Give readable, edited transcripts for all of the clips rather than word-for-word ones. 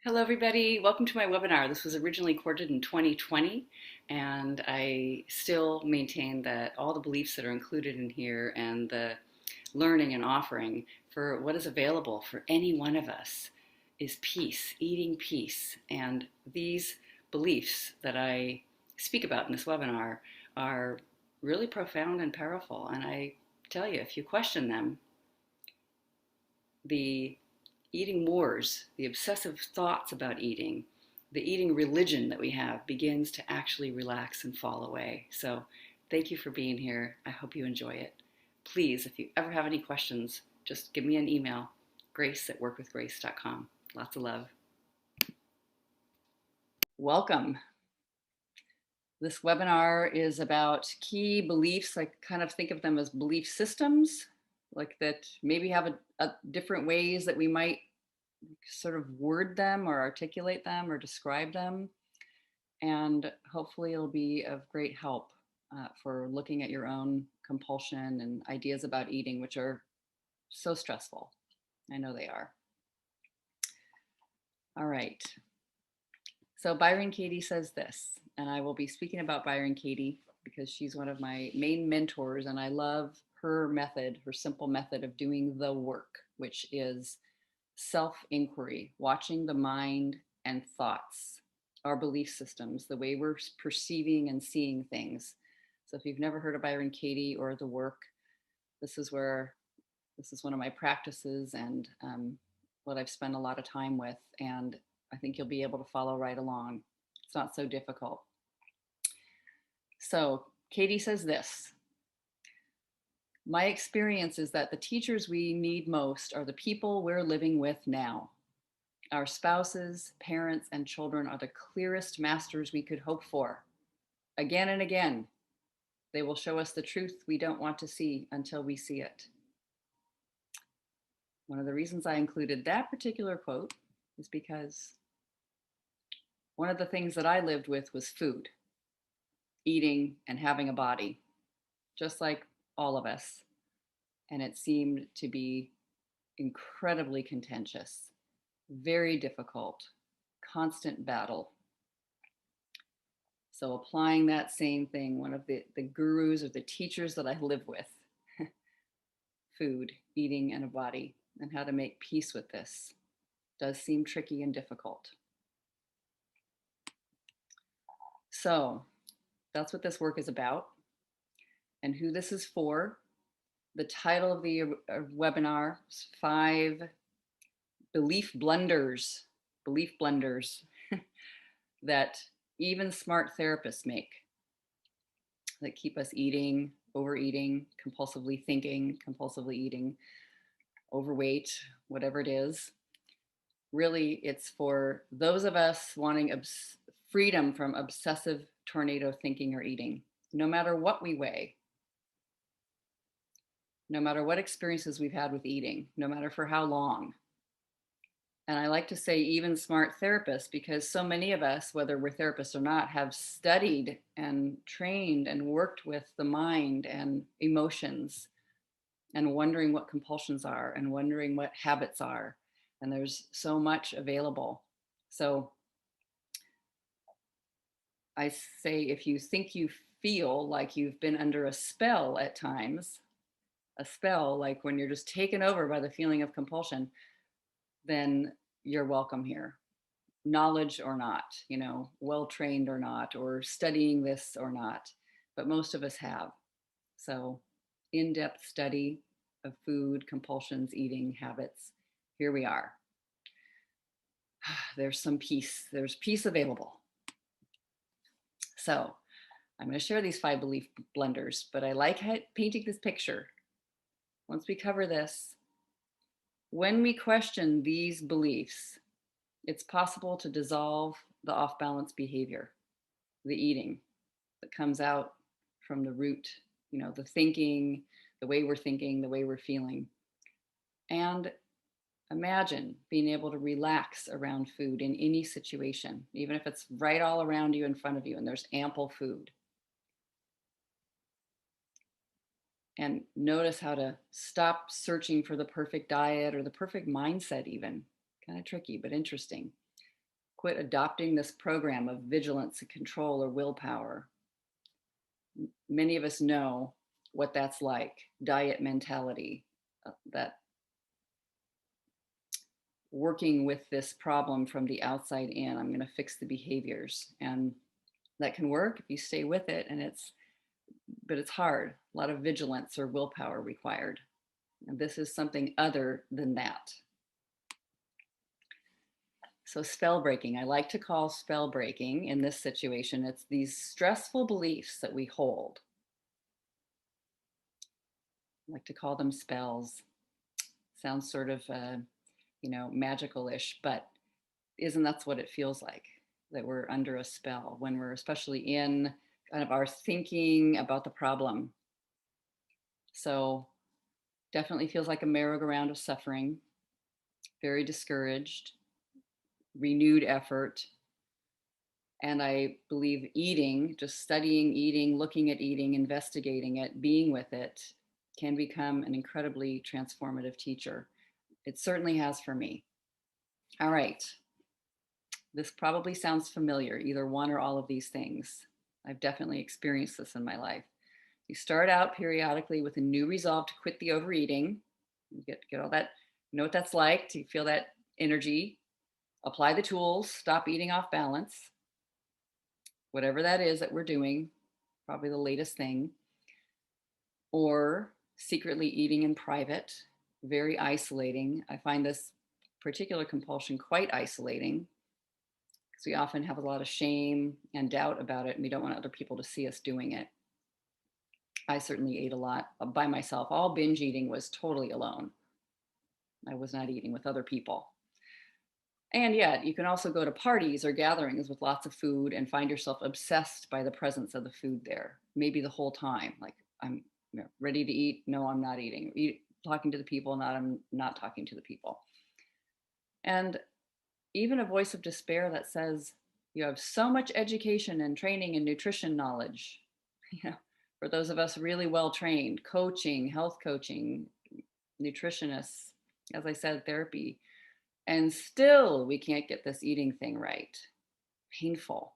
Hello, everybody. Welcome to my webinar. This was originally recorded in 2020, and I still maintain that all the beliefs that are included in here and the learning and offering for what is available for any one of us is peace, eating peace. And these beliefs that I speak about in this webinar are really profound and powerful. And I tell you, if you question them, the eating wars, the obsessive thoughts about eating, the eating religion that we have begins to actually relax and fall away. So thank you for being here. I hope you enjoy it. Please, if you ever have any questions, just give me an email, grace@workwithgrace.com. Lots of love. Welcome. This webinar is about key beliefs. I kind of think of them as belief systems, like that maybe have a different ways that we might sort of word them or articulate them or describe them. And hopefully it'll be of great help for looking at your own compulsion and ideas about eating, which are so stressful. I know they are. All right. So Byron Katie says this, and I will be speaking about Byron Katie because she's one of my main mentors, and I love her method, her simple method of doing the work, which is self-inquiry, watching the mind and thoughts, our belief systems, the way we're perceiving and seeing things. So if you've never heard of Byron Katie or the work, this is one of my practices and what I've spent a lot of time with. And I think you'll be able to follow right along. It's not so difficult. So Katie says this: my experience is that the teachers we need most are the people we're living with now. Our spouses, parents, and children are the clearest masters we could hope for. Again and again, they will show us the truth we don't want to see until we see it. One of the reasons I included that particular quote is because one of the things that I lived with was food, eating, and having a body, just like all of us. And it seemed to be incredibly contentious, very difficult, constant battle. So applying that same thing, one of the gurus or the teachers that I live with, food, eating, and a body, and how to make peace with this does seem tricky and difficult. So that's what this work is about and who this is for. The title of the webinar is 5 belief blunders that even smart therapists make that keep us eating, overeating, compulsively thinking, compulsively eating, overweight, whatever it is. Really, it's for those of us wanting freedom from obsessive tornado thinking or eating, no matter what we weigh, no matter what experiences we've had with eating, no matter for how long. And I like to say even smart therapists, because so many of us, whether we're therapists or not, have studied and trained and worked with the mind and emotions and wondering what compulsions are and wondering what habits are. And there's so much available. So I say, if you think you feel like you've been under a spell at times, a spell like when you're just taken over by the feeling of compulsion, then you're welcome here. Knowledge or not, well trained or not, or studying this or not, but most of us have. So in-depth study of food, compulsions, eating habits, here we are. There's some peace, there's peace available. So I'm going to share these 5 belief blunders, but I like painting this picture. Once we cover this, when we question these beliefs, it's possible to dissolve the off-balance behavior, the eating that comes out from the root, the thinking, the way we're feeling. And imagine being able to relax around food in any situation, even if it's right all around you in front of you and there's ample food. And notice how to stop searching for the perfect diet or the perfect mindset even. Kind of tricky, but interesting. quit adopting this program of vigilance and control or willpower. Many of us know what that's like, diet mentality, that working with this problem from the outside in. I'm going to fix the behaviors, and that can work if you stay with it, but it's hard. A lot of vigilance or willpower required. And this is something other than that. So spell breaking, I like to call spell breaking in this situation, it's these stressful beliefs that we hold. I like to call them spells. Sounds sort of, magical-ish, but isn't that's what it feels like, that we're under a spell when we're especially in kind of our thinking about the problem. So definitely feels like a merry-go-round of suffering, very discouraged, renewed effort. And I believe eating, just studying eating, looking at eating, investigating it, being with it, can become an incredibly transformative teacher. It certainly has for me. All right. This probably sounds familiar, either one or all of these things. I've definitely experienced this in my life. You start out periodically with a new resolve to quit the overeating. You get all that, you know what that's like, to feel that energy. Apply the tools, stop eating off balance. Whatever that is that we're doing, probably the latest thing. Or secretly eating in private, very isolating. I find this particular compulsion quite isolating because we often have a lot of shame and doubt about it, and we don't want other people to see us doing it. I certainly ate a lot by myself. All binge eating was totally alone. I was not eating with other people. And yet, you can also go to parties or gatherings with lots of food and find yourself obsessed by the presence of the food there, maybe the whole time. Like, I'm ready to eat. No, I'm not eating. Talking to the people, not I'm not talking to the people. And even a voice of despair that says, you have so much education and training and nutrition knowledge. For those of us really well trained, coaching, health coaching, nutritionists, as I said, therapy, and still we can't get this eating thing right. Painful.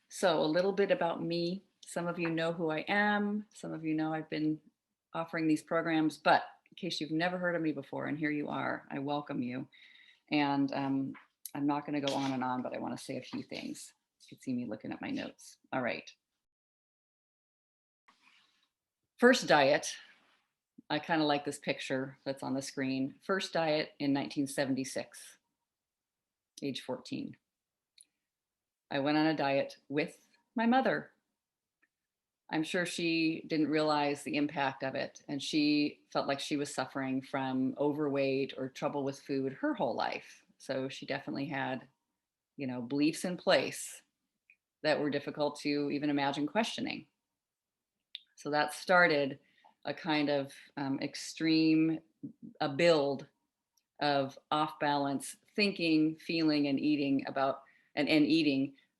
So a little bit about me. Some of you know who I am. Some of you know I've been offering these programs, but in case you've never heard of me before, and here you are, I welcome you. And I'm not going to go on and on, but I want to say a few things. You can see me looking at my notes. All right. First diet. I kind of like this picture that's on the screen. First diet in 1976, age 14. I went on a diet with my mother. I'm sure she didn't realize the impact of it, and she felt like she was suffering from overweight or trouble with food her whole life. So she definitely had, beliefs in place that were difficult to even imagine questioning. So that started a kind of a build of off balance thinking, feeling, and eating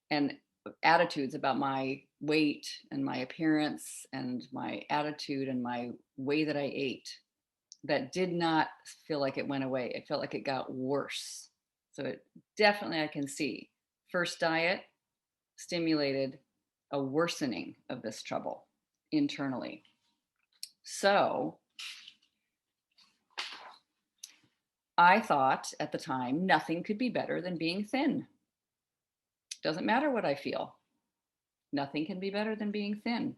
and attitudes about my weight and my appearance and my attitude and my way that I ate that did not feel like it went away. It felt like it got worse. So it definitely, I can see, first diet stimulated a worsening of this trouble internally. So I thought at the time, nothing could be better than being thin. Doesn't matter what I feel. Nothing can be better than being thin.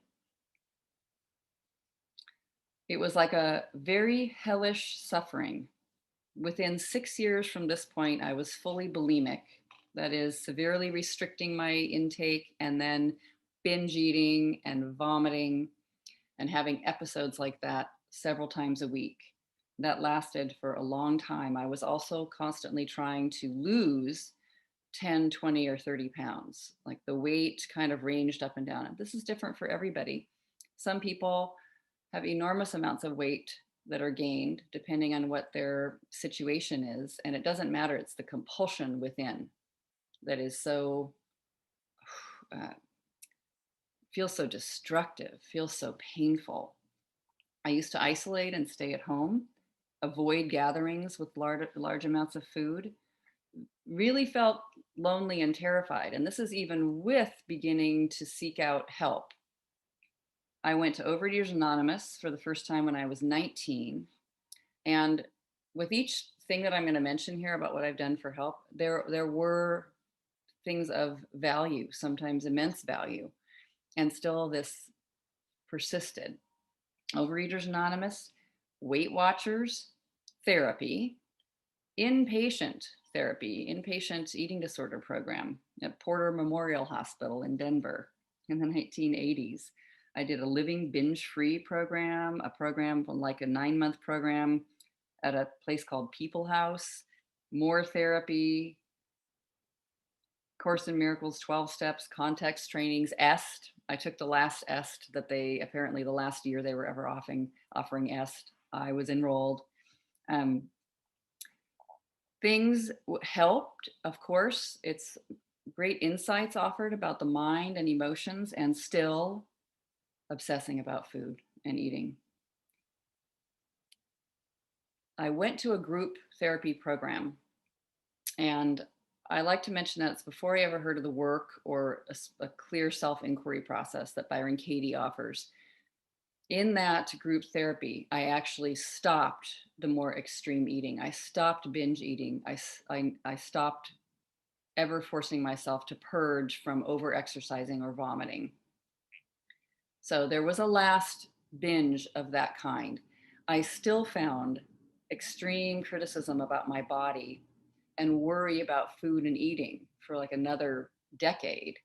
It was like a very hellish suffering. Within 6 years from this point, I was fully bulimic. That is, severely restricting my intake and then binge eating and vomiting and having episodes like that several times a week. That lasted for a long time. I was also constantly trying to lose 10, 20, or 30 pounds. Like the weight kind of ranged up and down. And this is different for everybody. Some people have enormous amounts of weight that are gained depending on what their situation is. And it doesn't matter. It's the compulsion within that is so, feels so destructive, feels so painful. I used to isolate and stay at home, avoid gatherings with large amounts of food. really felt lonely and terrified. And this is even with beginning to seek out help. I went to Overeaters Anonymous for the first time when I was 19. And with each thing that I'm going to mention here about what I've done for help, there were things of value, sometimes immense value, and still this persisted. Overeaters Anonymous, Weight Watchers, therapy, inpatient therapy, inpatient eating disorder program at Porter Memorial Hospital in Denver in the 1980s. I did a living binge-free program, a program from like a 9-month program at a place called People House, more therapy, Course in Miracles, 12 steps, context trainings, EST. I took the last EST that they apparently the last year they were ever offering EST. I was enrolled. Things helped, of course. It's great insights offered about the mind and emotions, and still obsessing about food and eating. I went to a group therapy program, and I like to mention that it's before I ever heard of the work or a clear self-inquiry process that Byron Katie offers. In that group therapy, I actually stopped the more extreme eating. I stopped binge eating. I stopped ever forcing myself to purge from over exercising or vomiting. So there was a last binge of that kind. I still found extreme criticism about my body and worry about food and eating for like another decade.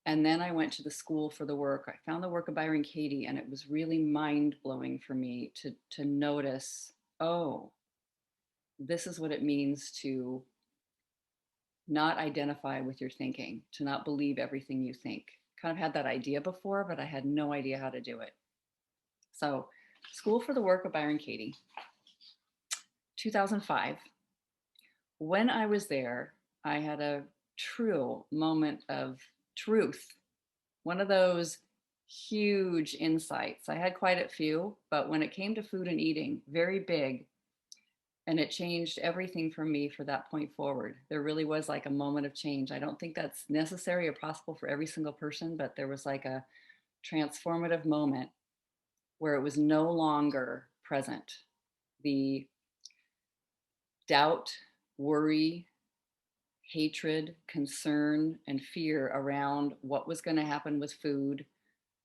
And then I went to the School for the Work. I found the work of Byron Katie, and it was really mind-blowing for me to notice, oh, this is what it means to not identify with your thinking, to not believe everything you think. Kind of had that idea before, but I had no idea how to do it. So, School for the Work of Byron Katie, 2005. When I was there, I had a true moment of truth. One of those huge insights. I had quite a few, but when it came to food and eating, very big. And it changed everything for me for that point forward. There really was like a moment of change. I don't think that's necessary or possible for every single person, but there was like a transformative moment where it was no longer present. The doubt, worry, hatred, concern, and fear around what was going to happen with food,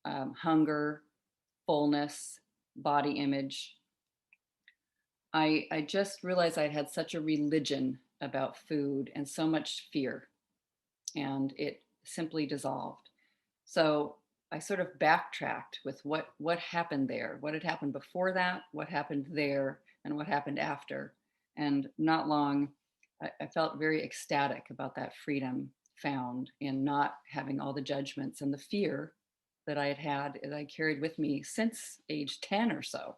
hunger, fullness, body image. I just realized I had such a religion about food and so much fear, and it simply dissolved. So I sort of backtracked with what happened there, what had happened before that, what happened there, and what happened after. And not long, I felt very ecstatic about that freedom found in not having all the judgments and the fear that I had that I carried with me since age 10 or so.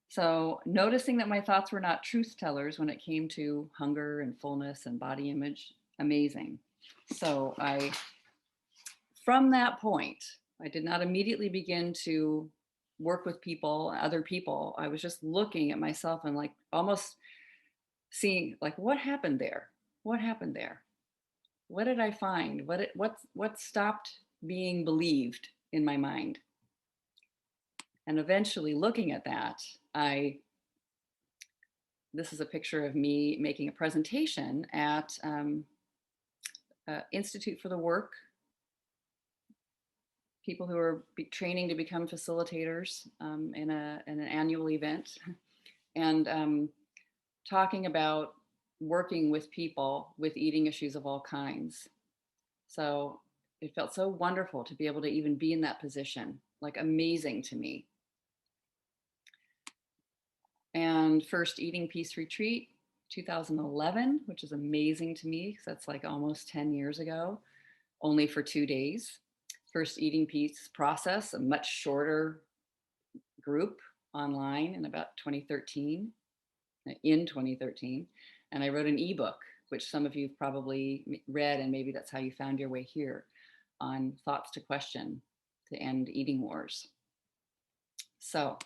So noticing that my thoughts were not truth tellers when it came to hunger and fullness and body image, amazing. So from that point, I did not immediately begin to work with people, other people. I was just looking at myself and like almost seeing like what happened there? What happened there? What did I find? What stopped being believed in my mind? And eventually looking at that, this is a picture of me making a presentation at Institute for the Work, people who are training to become facilitators in an annual event, and talking about working with people with eating issues of all kinds. So it felt so wonderful to be able to even be in that position, like amazing to me. And first Eating Peace Retreat, 2011, which is amazing to me because that's like almost 10 years ago, only for 2 days. First Eating Peace Process, a much shorter group online in about 2013, in 2013. And I wrote an ebook, which some of you've probably read, and maybe that's how you found your way here, on thoughts to question to end eating wars. So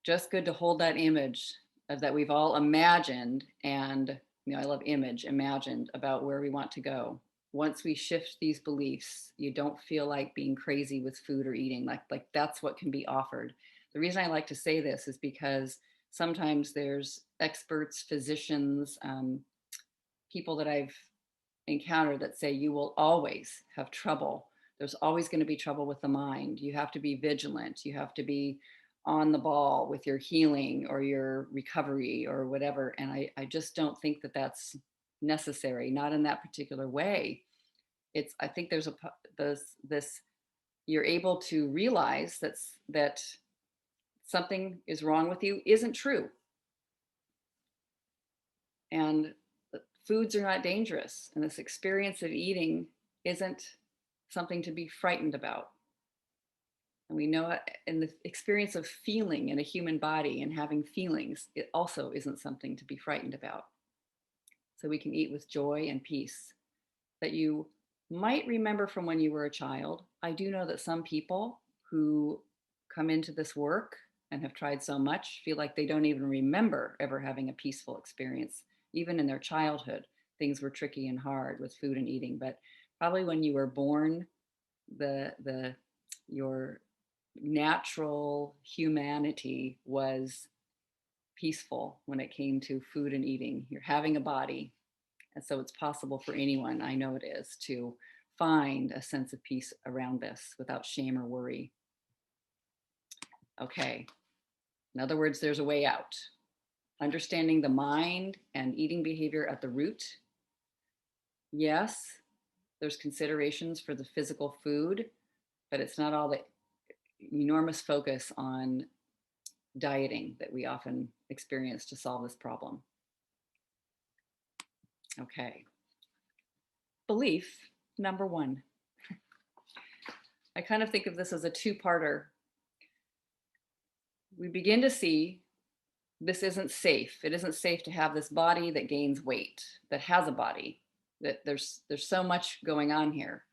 just good to hold that image of that we've all imagined. And, I love image, imagined about where we want to go. Once we shift these beliefs, you don't feel like being crazy with food or eating. Like that's what can be offered. The reason I like to say this is because sometimes there's experts, physicians, people that I've encountered that say you will always have trouble. There's always going to be trouble with the mind. You have to be vigilant. You have to be on the ball with your healing or your recovery or whatever. And I just don't think that that's necessary, not in that particular way. I think there's this, you're able to realize that something is wrong with you isn't true. And foods are not dangerous. And this experience of eating isn't something to be frightened about. And we know in the experience of feeling in a human body and having feelings, it also isn't something to be frightened about. So we can eat with joy and peace that you might remember from when you were a child. I do know that some people who come into this work and have tried so much feel like they don't even remember ever having a peaceful experience. Even in their childhood, things were tricky and hard with food and eating. But probably when you were born, your natural humanity was peaceful when it came to food and eating. You're having a body. And so it's possible for anyone, I know it is, to find a sense of peace around this without shame or worry. Okay. In other words, there's a way out. Understanding the mind and eating behavior at the root. Yes, there's considerations for the physical food, but it's not all the enormous focus on dieting that we often experience to solve this problem. Okay. Belief number 1. I kind of think of this as a two-parter. We begin to see this isn't safe. It isn't safe to have this body that gains weight, that has a body, that there's so much going on here.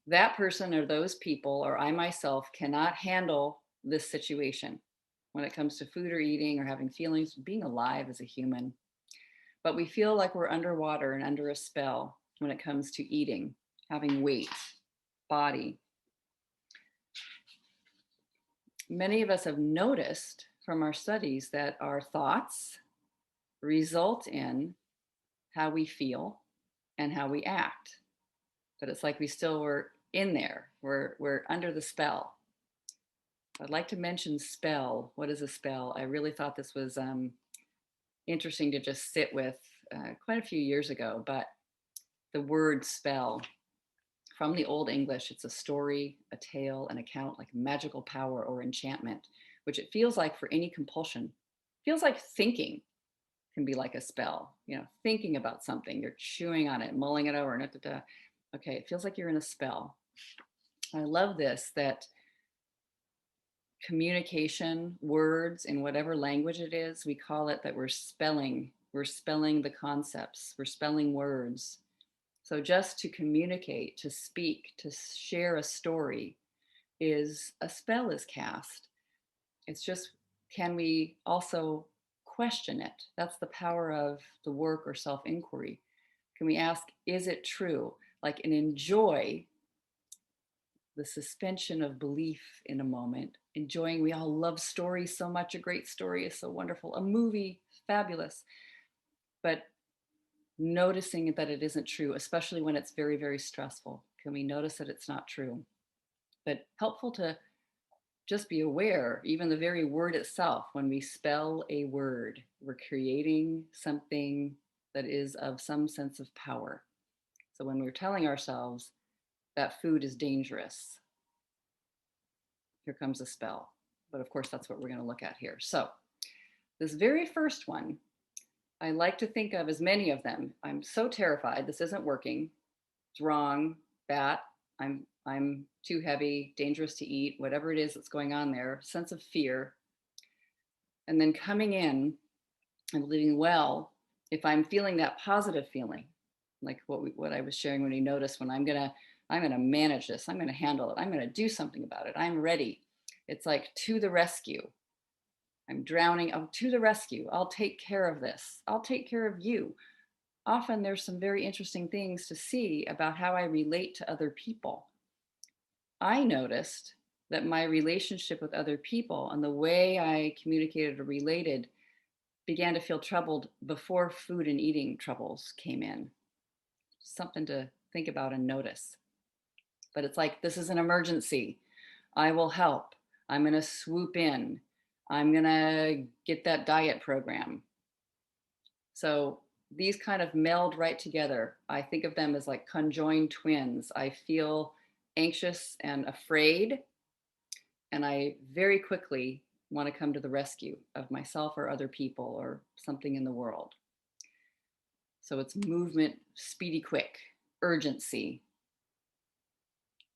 That person or those people or I myself cannot handle this situation when it comes to food or eating or having feelings, being alive as a human. But we feel like we're underwater and under a spell when it comes to eating, having weight, body. Many of us have noticed from our studies that our thoughts result in how we feel and how we act. But it's like we still were in there. We're under the spell. I'd like to mention spell. What is a spell? I really thought this was interesting to just sit with quite a few years ago, but the word spell, from the Old English, it's a story, a tale, an account, like magical power or enchantment, which it feels like for any compulsion. It feels like thinking can be like a spell, thinking about something, you're chewing on it, mulling it over, okay, it feels like you're in a spell. I love this, that communication, words, in whatever language it is, we call it that we're spelling the concepts, we're spelling words. So just to communicate, to speak, to share a story is a spell is cast. It's just, can we also question it? That's the power of the work or self-inquiry. Can we ask, is it true? And enjoy the suspension of belief in a moment, enjoying, we all love stories so much. A great story is so wonderful. A movie, fabulous. But noticing that it isn't true, especially when it's very, very stressful. Can we notice that it's not true? But helpful to just be aware, even the very word itself, when we spell a word, we're creating something that is of some sense of power. So when we're telling ourselves that food is dangerous, here comes a spell. But of course, that's what we're going to look at here. So this very first one, I like to think of as many of them. I'm so terrified. This isn't working. It's wrong, bad. I'm too heavy, dangerous to eat, whatever it is that's going on there, sense of fear. And then coming in and living well, if I'm feeling that positive feeling, like what I was sharing when you noticed, when I'm gonna manage this, I'm gonna handle it, I'm gonna do something about it, I'm ready. It's like to the rescue. I'm drowning. Oh, to the rescue. I'll take care of this. I'll take care of you. Often there's some very interesting things to see about how I relate to other people. I noticed that my relationship with other people and the way I communicated or related began to feel troubled before food and eating troubles came in. Something to think about and notice. But it's like, this is an emergency. I will help. I'm going to swoop in. I'm going to get that diet program. So these kind of meld right together. I think of them as like conjoined twins. I feel anxious and afraid, and I very quickly want to come to the rescue of myself or other people or something in the world. So it's movement, speedy, quick, urgency,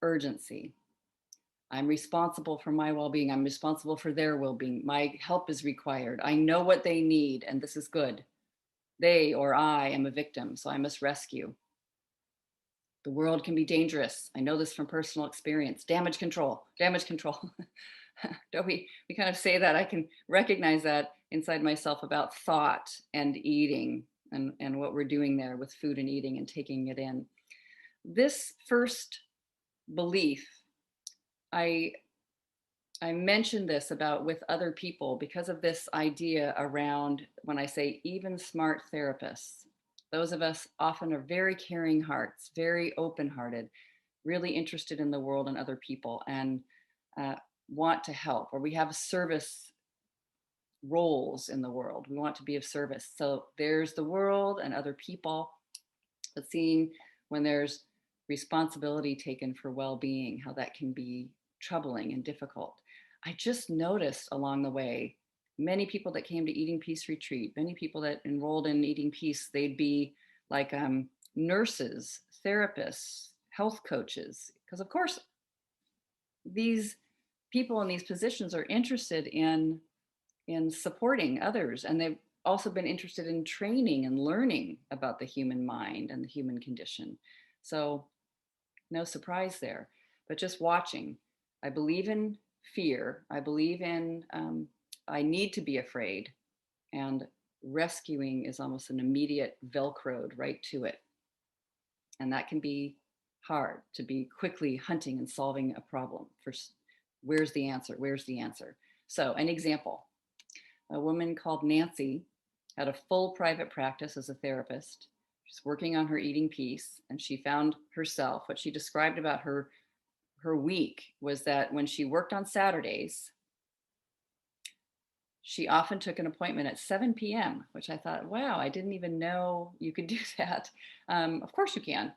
urgency. I'm responsible for my well-being. I'm responsible for their well-being. My help is required. I know what they need, and this is good. They or I am a victim, so I must rescue. The world can be dangerous. I know this from personal experience. Damage control, damage control. Don't we kind of say that? I can recognize that inside myself about thought and eating and what we're doing there with food and eating and taking it in. This first belief, I mentioned this about with other people because of this idea around when I say even smart therapists. Those of us often are very caring hearts, very open-hearted, really interested in the world and other people, and want to help, or we have service roles in the world. We want to be of service. So there's the world and other people, but seeing when there's responsibility taken for well-being, how that can be troubling and difficult. I just noticed along the way, many people that came to Eating Peace Retreat, many people that enrolled in Eating Peace, they'd be like nurses, therapists, health coaches, because of course, these people in these positions are interested in supporting others, and they've also been interested in training and learning about the human mind and the human condition. So no surprise there, but just watching. I believe in fear. I believe in I need to be afraid, and rescuing is almost an immediate Velcroed right to it. And that can be hard, to be quickly hunting and solving a problem. First, where's the answer? Where's the answer? So an example, a woman called Nancy had a full private practice as a therapist. She's working on her Eating Peace, and she found herself, what she described about her week was that when she worked on Saturdays, she often took an appointment at 7 p.m., which I thought, wow, I didn't even know you could do that. Of course you can.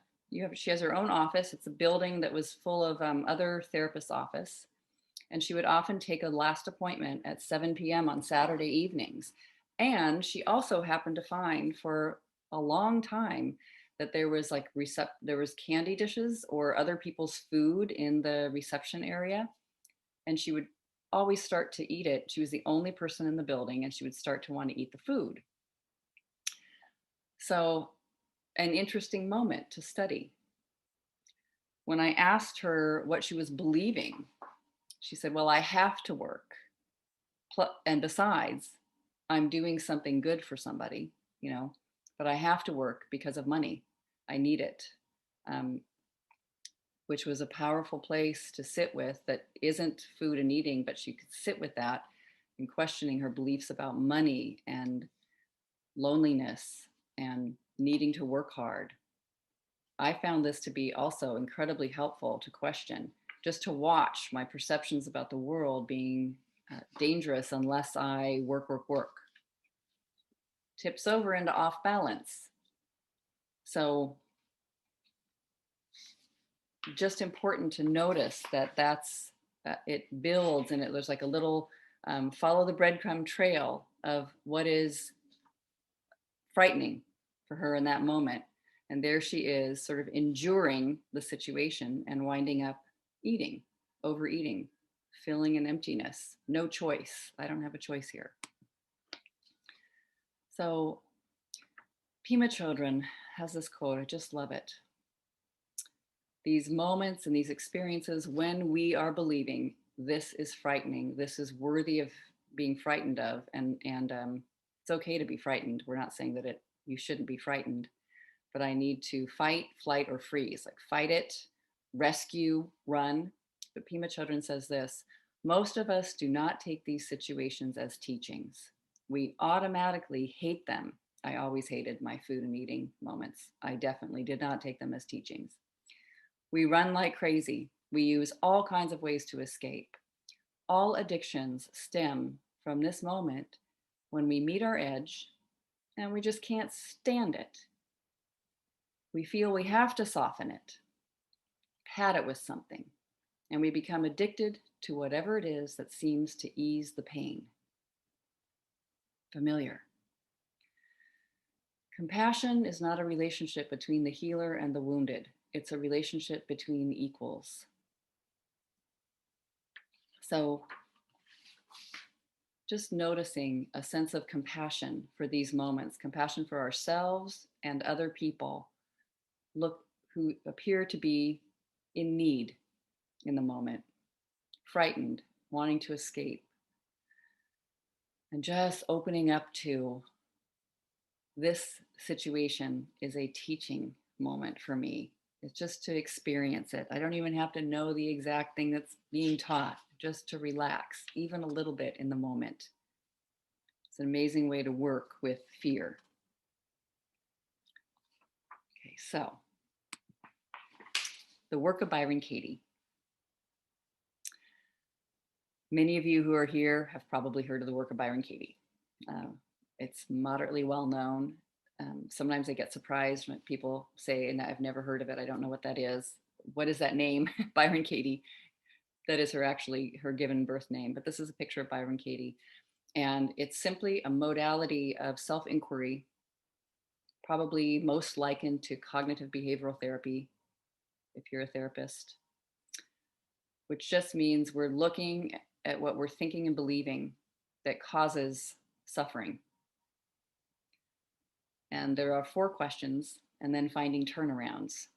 She has her own office. It's a building that was full of other therapists' office. And she would often take a last appointment at 7 p.m. on Saturday evenings. And she also happened to find for a long time that there was there was candy dishes or other people's food in the reception area. And she would always start to eat it. She was the only person in the building, and she would start to want to eat the food. So an interesting moment to study. When I asked her what she was believing, she said, well, I have to work. And besides, I'm doing something good for somebody, but I have to work because of money. I need it. Which was a powerful place to sit with, that isn't food and eating, but she could sit with that and questioning her beliefs about money and loneliness and needing to work hard. I found this to be also incredibly helpful to question, just to watch my perceptions about the world being dangerous unless I work. Tips over into off balance. So just important to notice that it builds, and there's like a little follow the breadcrumb trail of what is frightening for her in that moment. And there she is, sort of enduring the situation and winding up eating, overeating, filling an emptiness. No choice. I don't have a choice here. So Pema Chodron has this quote. I just love it. These moments and these experiences when we are believing this is frightening, this is worthy of being frightened of, and it's okay to be frightened. We're not saying that you shouldn't be frightened, but I need to fight, flight, or freeze. Like fight it, rescue, run. But Pema Chodron says this: most of us do not take these situations as teachings. We automatically hate them. I always hated my food and eating moments. I definitely did not take them as teachings. We run like crazy. We use all kinds of ways to escape. All addictions stem from this moment when we meet our edge and we just can't stand it. We feel we have to soften it, pat it with something, and we become addicted to whatever it is that seems to ease the pain. Familiar. Compassion is not a relationship between the healer and the wounded. It's a relationship between equals. So just noticing a sense of compassion for these moments, compassion for ourselves and other people who appear to be in need in the moment, frightened, wanting to escape, and just opening up to this situation is a teaching moment for me. It's just to experience it. I don't even have to know the exact thing that's being taught, just to relax even a little bit in the moment. It's an amazing way to work with fear. Okay, so the work of Byron Katie. Many of you who are here have probably heard of the work of Byron Katie. It's moderately well known. Sometimes I get surprised when people say, and I've never heard of it. I don't know what that is. What is that name? Byron Katie. That is her given birth name. But this is a picture of Byron Katie. And it's simply a modality of self-inquiry, probably most likened to cognitive behavioral therapy, if you're a therapist, which just means we're looking at what we're thinking and believing that causes suffering. And there are 4 questions, and then finding turnarounds.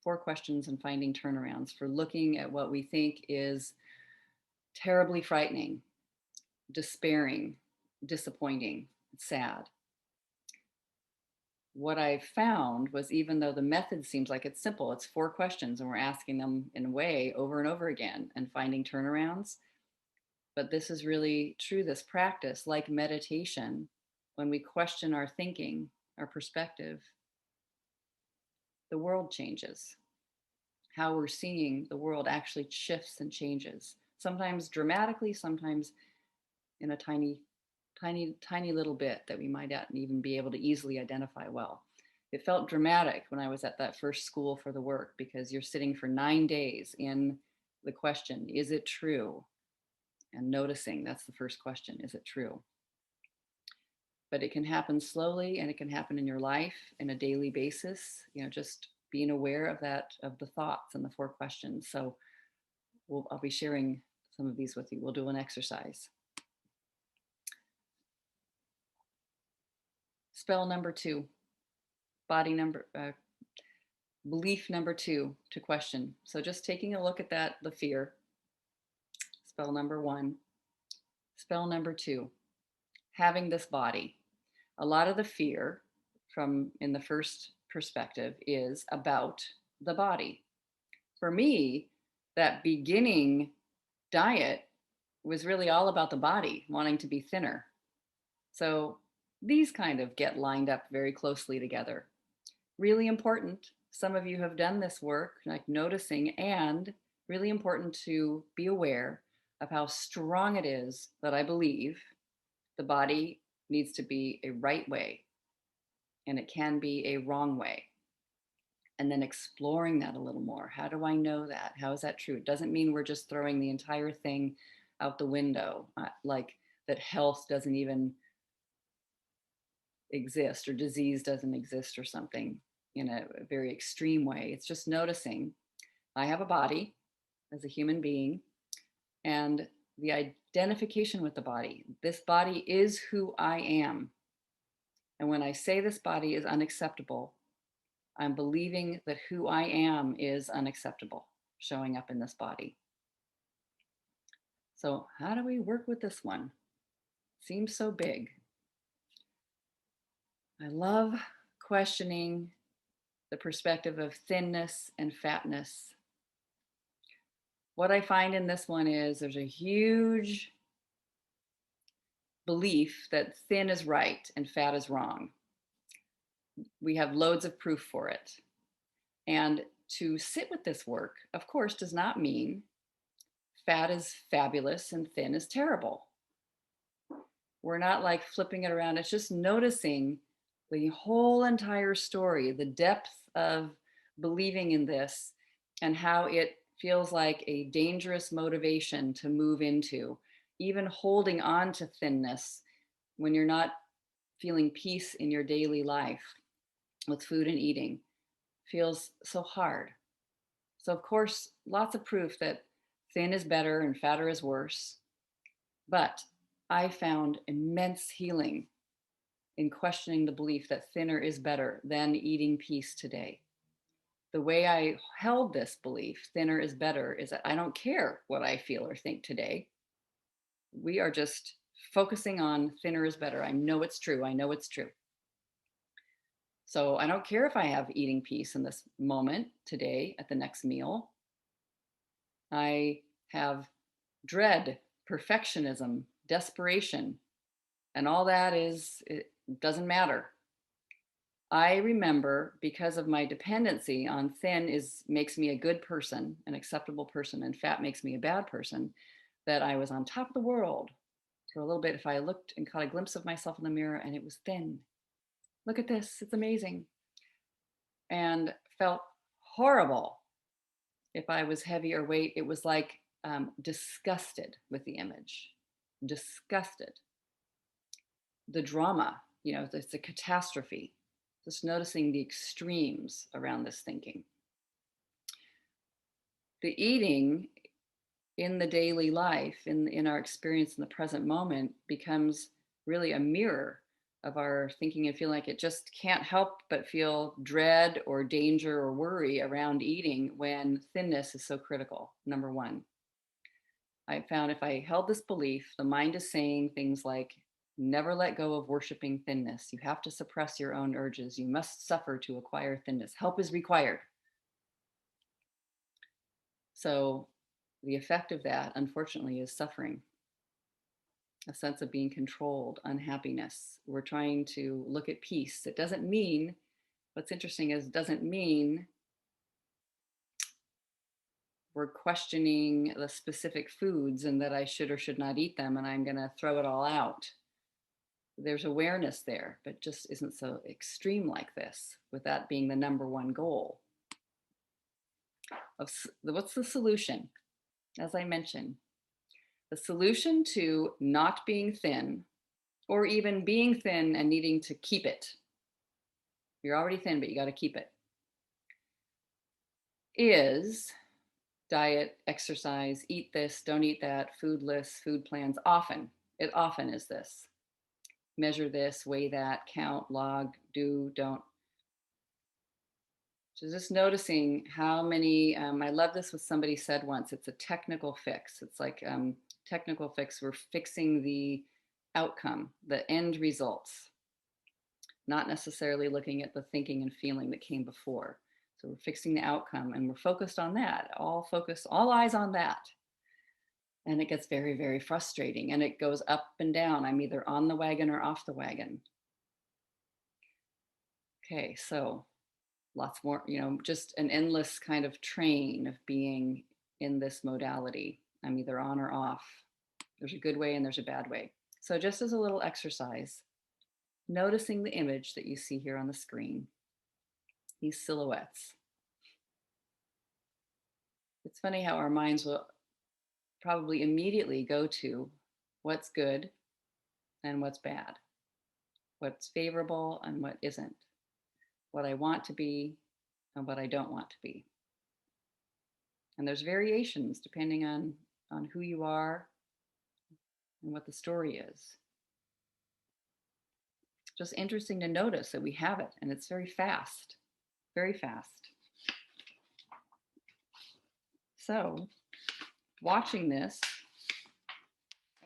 4 questions and finding turnarounds for looking at what we think is terribly frightening, despairing, disappointing, sad. What I found was, even though the method seems like it's simple, it's 4 questions and we're asking them in a way over and over again and finding turnarounds. But this is really true, this practice, like meditation, when we question our thinking, our perspective, the world changes. How we're seeing the world actually shifts and changes, sometimes dramatically, sometimes in a tiny little bit that we might not even be able to easily identify well. It felt dramatic when I was at that first school for the work, because you're sitting for 9 days in the question, is it true? And noticing, that's the first question, is it true? But it can happen slowly, and it can happen in your life in a daily basis, just being aware of that, of the thoughts and the 4 questions. So I'll be sharing some of these with you. We'll do an exercise. Spell number 2, belief number 2 to question. So just taking a look at that, the fear. Spell number 1. Spell number 2, having this body. A lot of the fear from in the first perspective is about the body. For me, that beginning diet was really all about the body, wanting to be thinner. So these kind of get lined up very closely together. Really important. Some of you have done this work, like noticing, and really important to be aware of how strong it is that I believe the body needs to be a right way, and it can be a wrong way. And then exploring that a little more. How do I know that? How is that true? It doesn't mean we're just throwing the entire thing out the window, like that health doesn't even exist or disease doesn't exist or something in a very extreme way. It's just noticing I have a body as a human being, and the identification with the body. This body is who I am. And when I say this body is unacceptable, I'm believing that who I am is unacceptable, showing up in this body. So how do we work with this one? seems so big. I love questioning the perspective of thinness and fatness. What I find in this one is there's a huge belief that thin is right and fat is wrong. We have loads of proof for it. And to sit with this work, of course, does not mean fat is fabulous and thin is terrible. We're not like flipping it around. It's just noticing the whole entire story, the depth of believing in this, and how it feels like a dangerous motivation to move into, even holding on to thinness when you're not feeling peace in your daily life with food and eating feels so hard. So, of course, lots of proof that thin is better and fatter is worse. But I found immense healing in questioning the belief that thinner is better than eating peace today. The way I held this belief, thinner is better, is that I don't care what I feel or think today. We are just focusing on thinner is better. I know it's true. I know it's true. So I don't care if I have eating peace in this moment today at the next meal. I have dread, perfectionism, desperation, and all that it doesn't matter. I remember, because of my dependency on thin makes me a good person, an acceptable person, and fat makes me a bad person, that I was on top of the world for a little bit if I looked and caught a glimpse of myself in the mirror and it was thin. Look at this, it's amazing. And felt horrible if I was heavy or weight. It was like disgusted with the image, disgusted. The drama, it's a catastrophe. Just noticing the extremes around this thinking. The eating in the daily life, in our experience in the present moment, becomes really a mirror of our thinking and feeling. Like it just can't help but feel dread or danger or worry around eating when thinness is so critical. Number one, I found if I held this belief, the mind is saying things like, never let go of worshiping thinness. You have to suppress your own urges. You must suffer to acquire thinness. Help is required. So the effect of that, unfortunately, is suffering, a sense of being controlled, unhappiness. We're trying to look at peace. It doesn't mean, what's interesting is, it doesn't mean we're questioning the specific foods and that I should or should not eat them and I'm going to throw it all out. There's awareness there, but just isn't so extreme like this, with that being the number one goal. What's the solution? As I mentioned, the solution to not being thin, or even being thin and needing to keep it, you're already thin, but you got to keep it, is diet, exercise, eat this, don't eat that, food lists, food plans. It often is this. Measure this, weigh that, count, log, do, don't. So just noticing how many, I love this, what somebody said once, it's a technical fix. It's like technical fix, we're fixing the outcome, the end results, not necessarily looking at the thinking and feeling that came before. So we're fixing the outcome and we're focused on that, all eyes on that. And it gets very, very frustrating and it goes up and down. I'm either on the wagon or off the wagon. Okay, so lots more, just an endless kind of train of being in this modality. I'm either on or off. There's a good way and there's a bad way. So just as a little exercise, noticing the image that you see here on the screen, these silhouettes. It's funny how our minds will probably immediately go to what's good and what's bad, what's favorable and what isn't, what I want to be and what I don't want to be. And there's variations depending on who you are and what the story is. Just interesting to notice that we have it, and it's very fast, very fast. So watching this,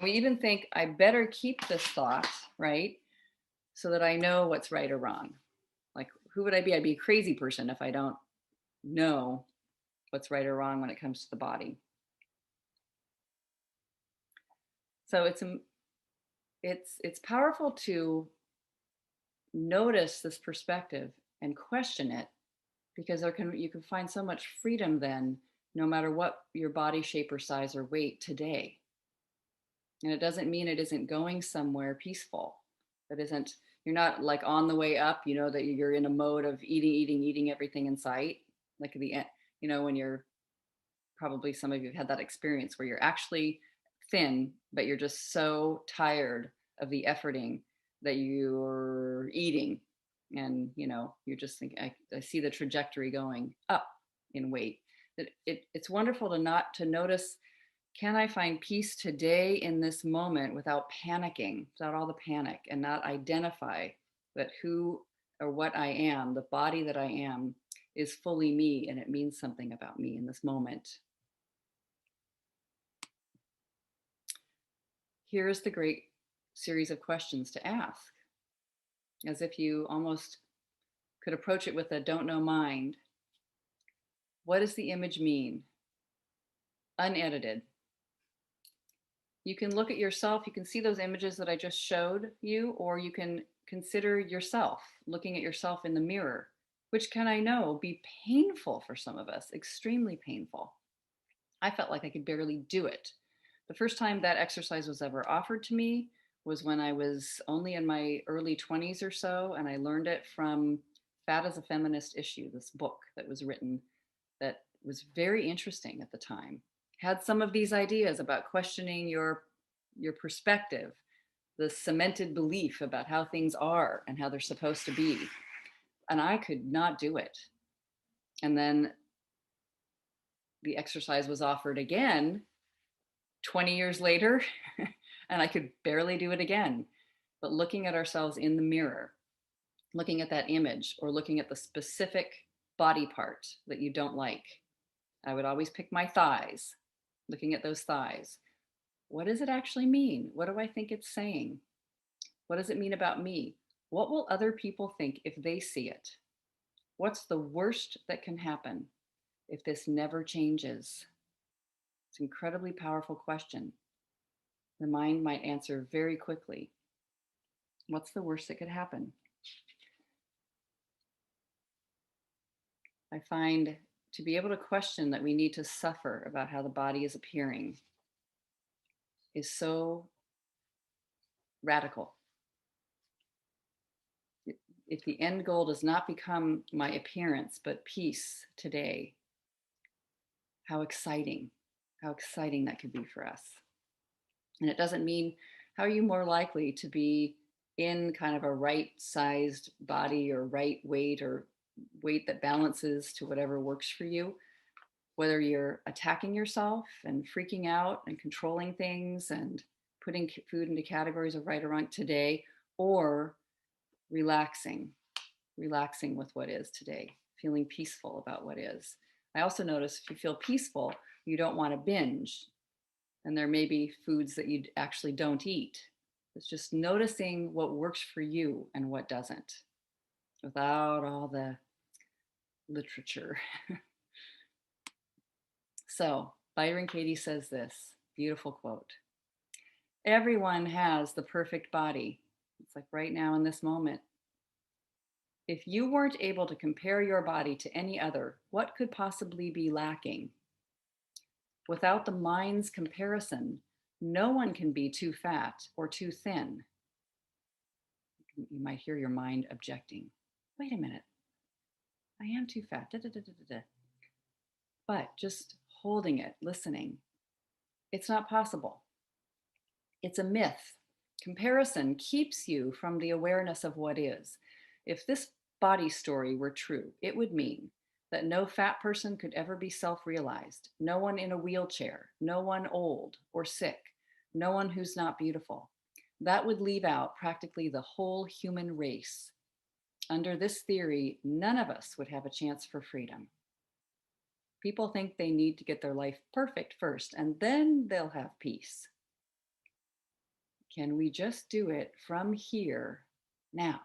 We even think, I better keep this thought, right? So that I know what's right or wrong. Like, who would I be? I'd be a crazy person if I don't know what's right or wrong when it comes to the body. So it's powerful to notice this perspective and question it, because you can find so much freedom then, no matter what your body shape or size or weight today. And it doesn't mean it isn't going somewhere peaceful. That isn't, you're not like on the way up, that you're in a mode of eating everything in sight. Like at the end, when you're, probably some of you have had that experience where you're actually thin, but you're just so tired of the efforting that you're eating. And, you're just thinking, I see the trajectory going up in weight. That it's wonderful to notice, can I find peace today in this moment without panicking, without all the panic, and not identify that who or what I am, the body that I am, is fully me and it means something about me in this moment. Here's the great series of questions to ask, as if you almost could approach it with a don't know mind. What does the image mean? Unedited. You can look at yourself, you can see those images that I just showed you, or you can consider yourself, looking at yourself in the mirror, which can, I know, be painful for some of us, extremely painful. I felt like I could barely do it. The first time that exercise was ever offered to me was when I was only in my early 20s or so, and I learned it from Fat as a Feminist Issue, this book that was written that was very interesting at the time. Had some of these ideas about questioning your perspective, the cemented belief about how things are and how they're supposed to be. And I could not do it. And then the exercise was offered again 20 years later, and I could barely do it again. But looking at ourselves in the mirror, looking at that image, or looking at the specific body part that you don't like. I would always pick my thighs, looking at those thighs. What does it actually mean? What do I think it's saying? What does it mean about me? What will other people think if they see it? What's the worst that can happen if this never changes? It's an incredibly powerful question. The mind might answer very quickly. What's the worst that could happen? I find to be able to question that we need to suffer about how the body is appearing is so radical. If the end goal does not become my appearance, but peace today, how exciting that could be for us. And it doesn't mean, how are you more likely to be in kind of a right sized body or right weight, or weight that balances to whatever works for you, whether you're attacking yourself and freaking out and controlling things and putting food into categories of right or wrong today, or relaxing with what is today, feeling peaceful about what is. I also notice if you feel peaceful, you don't want to binge. And there may be foods that you actually don't eat. It's just noticing what works for you and what doesn't, without all the literature. So, Byron Katie says this beautiful quote: everyone has the perfect body. It's like right now in this moment. If you weren't able to compare your body to any other, what could possibly be lacking? Without the mind's comparison, no one can be too fat or too thin. You might hear your mind objecting. Wait a minute, I am too fat. Da, da, da, da, da. But just holding it, listening, it's not possible. It's a myth. Comparison keeps you from the awareness of what is. If this body story were true, it would mean that no fat person could ever be self-realized, no one in a wheelchair, no one old or sick, no one who's not beautiful. That would leave out practically the whole human race. Under this theory, none of us would have a chance for freedom. People think they need to get their life perfect first, and then they'll have peace. Can we just do it from here now?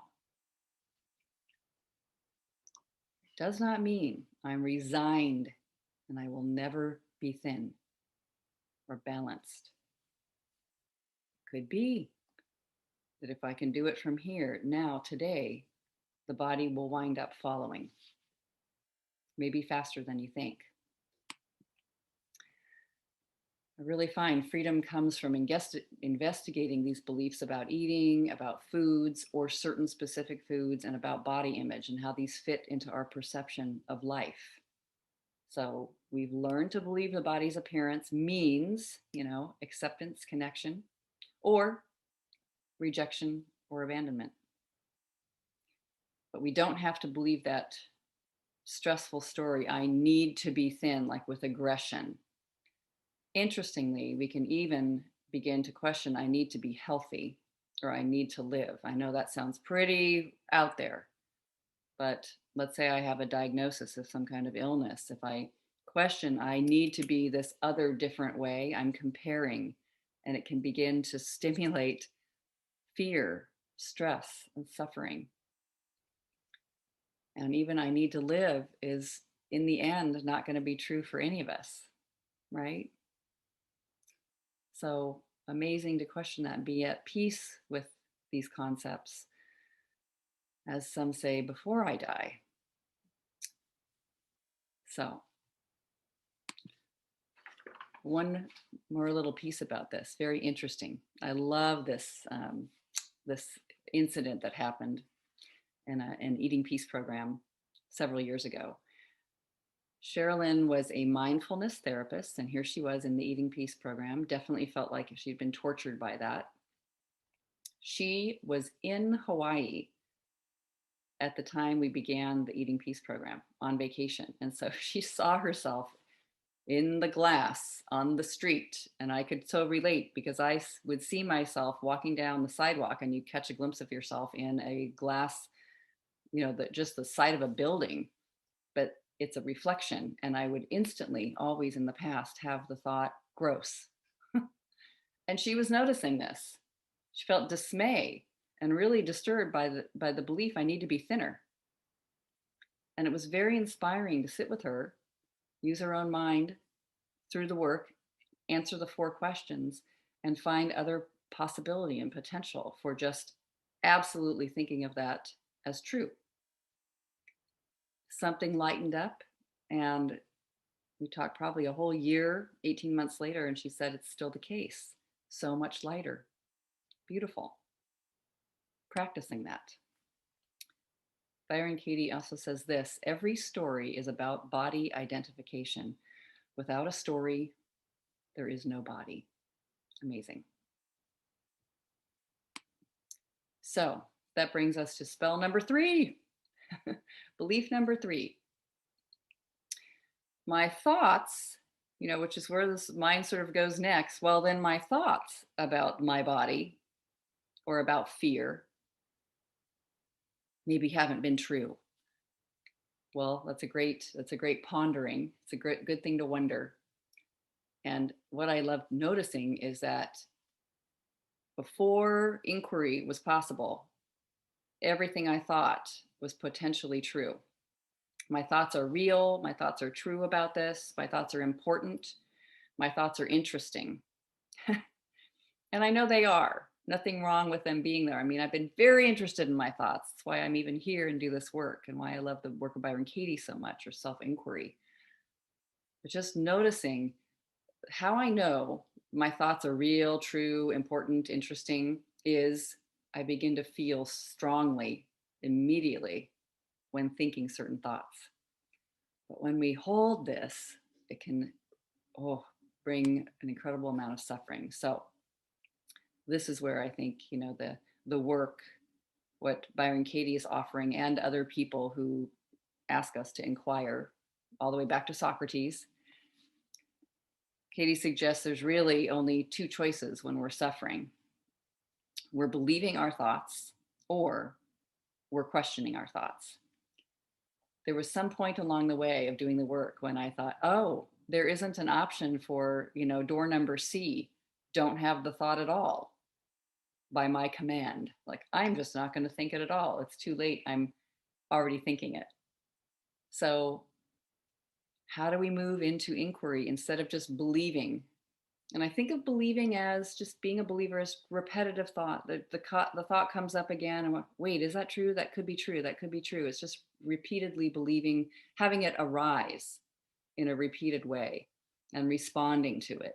Does not mean I'm resigned and I will never be thin or balanced. Could be that if I can do it from here now, today, the body will wind up following, maybe faster than you think. I really find freedom comes from investigating these beliefs about eating, about foods or certain specific foods, and about body image and how these fit into our perception of life. So we've learned to believe the body's appearance means, acceptance, connection, or rejection or abandonment. But we don't have to believe that stressful story, I need to be thin, like with aggression. Interestingly, we can even begin to question, I need to be healthy or I need to live. I know that sounds pretty out there, but let's say I have a diagnosis of some kind of illness. If I question, I need to be this other different way, I'm comparing, and it can begin to stimulate fear, stress, and suffering. And even I need to live is, in the end, not going to be true for any of us, right? So amazing to question that and be at peace with these concepts, as some say, before I die. So one more little piece about this, very interesting. I love this this incident that happened in an eating peace program several years ago. Sherilyn was a mindfulness therapist, and here she was in the Eating Peace program. Definitely felt like she'd been tortured by that. She was in Hawaii at the time we began the Eating Peace program on vacation. And so she saw herself in the glass on the street. And I could so relate because I would see myself walking down the sidewalk and you catch a glimpse of yourself in a glass, just the side of a building. But it's a reflection. And I would instantly, always in the past, have the thought, gross. And she was noticing this. She felt dismay and really disturbed by the belief I need to be thinner. And it was very inspiring to sit with her, use her own mind through the work, answer the 4 questions, and find other possibility and potential for just absolutely thinking of that as true. Something lightened up, and we talked probably a whole year, 18 months later, and she said it's still the case. So much lighter. Beautiful. Practicing that. Byron Katie also says this: every story is about body identification. Without a story, there is no body. Amazing. So that brings us to spell number 3. Belief number 3. My thoughts, which is where this mind sort of goes next. Well, then my thoughts about my body or about fear maybe haven't been true. Well, that's a great pondering. It's a good thing to wonder. And what I love noticing is that before inquiry was possible, everything I thought was potentially true. My thoughts are real. My thoughts are true about this. My thoughts are important. My thoughts are interesting. And I know they are. Nothing wrong with them being there. I mean, I've been very interested in my thoughts. That's why I'm even here and do this work, and why I love the work of Byron Katie so much, or self-inquiry. But just noticing how I know my thoughts are real, true, important, interesting is I begin to feel strongly immediately when thinking certain thoughts. But when we hold this, it can bring an incredible amount of suffering. So this is where I think, the work, what Byron Katie is offering, and other people who ask us to inquire, all the way back to Socrates. Katie suggests there's really only 2 choices when we're suffering. We're believing our thoughts, or we're questioning our thoughts. There was some point along the way of doing the work when I thought, oh, there isn't an option for, door number C, don't have the thought at all. by my command. Like, I'm just not going to think it at all. It's too late. I'm already thinking it. So, how do we move into inquiry instead of just believing? And I think of believing as just being a believer as repetitive thought. The thought comes up again, and wait, is that true? That could be true. That could be true. It's just repeatedly believing, having it arise in a repeated way and responding to it.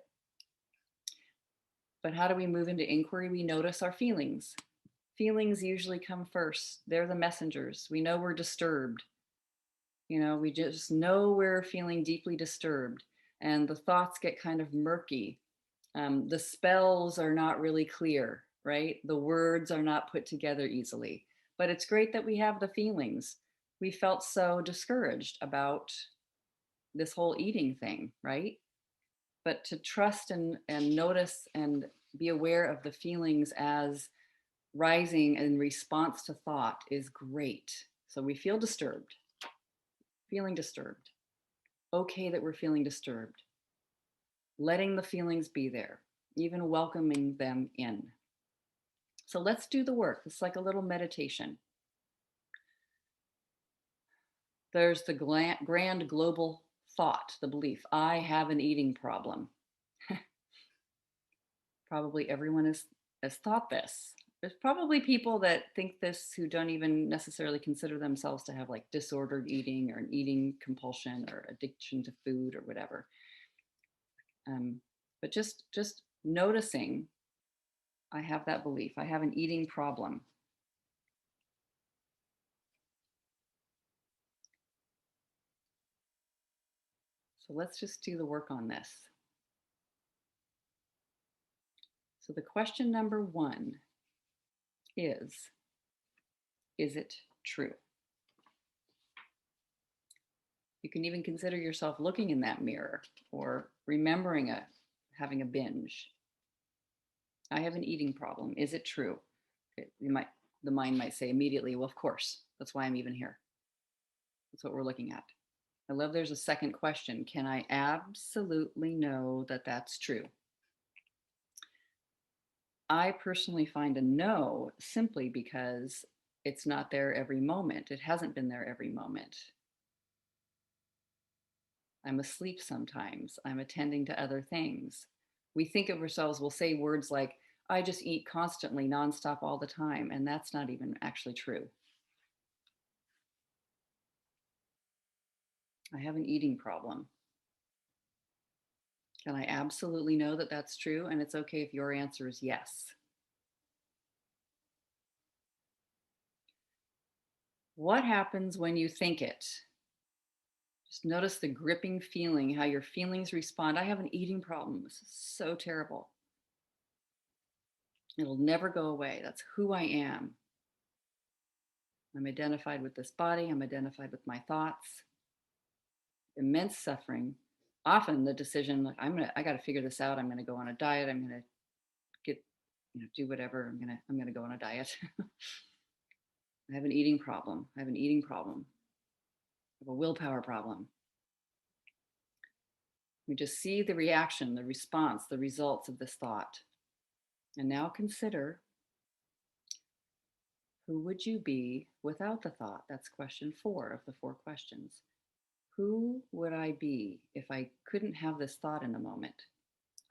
But how do we move into inquiry? We notice our feelings. Feelings usually come first. They're the messengers. We know we're disturbed. We just know we're feeling deeply disturbed, and the thoughts get kind of murky. The spells are not really clear, right? The words are not put together easily. But it's great that we have the feelings. We felt so discouraged about this whole eating thing, right? But to trust and notice and be aware of the feelings as rising in response to thought is great. So we feel disturbed, feeling disturbed. Okay that we're feeling disturbed. Letting the feelings be there, even welcoming them in. So let's do the work. It's like a little meditation. There's the grand global thought, the belief, I have an eating problem. Probably everyone has thought this. There's probably people that think this who don't even necessarily consider themselves to have like disordered eating or an eating compulsion or addiction to food or whatever. But just noticing, I have that belief. I have an eating problem. So let's just do the work on this. So the question number 1 is it true? You can even consider yourself looking in that mirror or remembering having a binge. I have an eating problem. Is it true? The mind might say immediately, well, of course, that's why I'm even here. That's what we're looking at. I love there's a second question. Can I absolutely know that that's true? I personally find a no simply because it's not there every moment. It hasn't been there every moment. I'm asleep sometimes. I'm attending to other things. We think of ourselves, we'll say words like, I just eat constantly, nonstop, all the time. And that's not even actually true. I have an eating problem. Can I absolutely know that that's true? And it's okay if your answer is yes. What happens when you think it? Just notice the gripping feeling, how your feelings respond. I have an eating problem. This is so terrible. It'll never go away. That's who I am. I'm identified with this body. I'm identified with my thoughts. Immense suffering. Often the decision, like I got to figure this out. I'm going to go on a diet. I'm going to get, do whatever. I'm going to go on a diet. I have an eating problem. I have an eating problem. I have a willpower problem. We just see the reaction, the response, the results of this thought. And now consider, who would you be without the thought? That's question 4 of the 4 questions. Who would I be if I couldn't have this thought in the moment?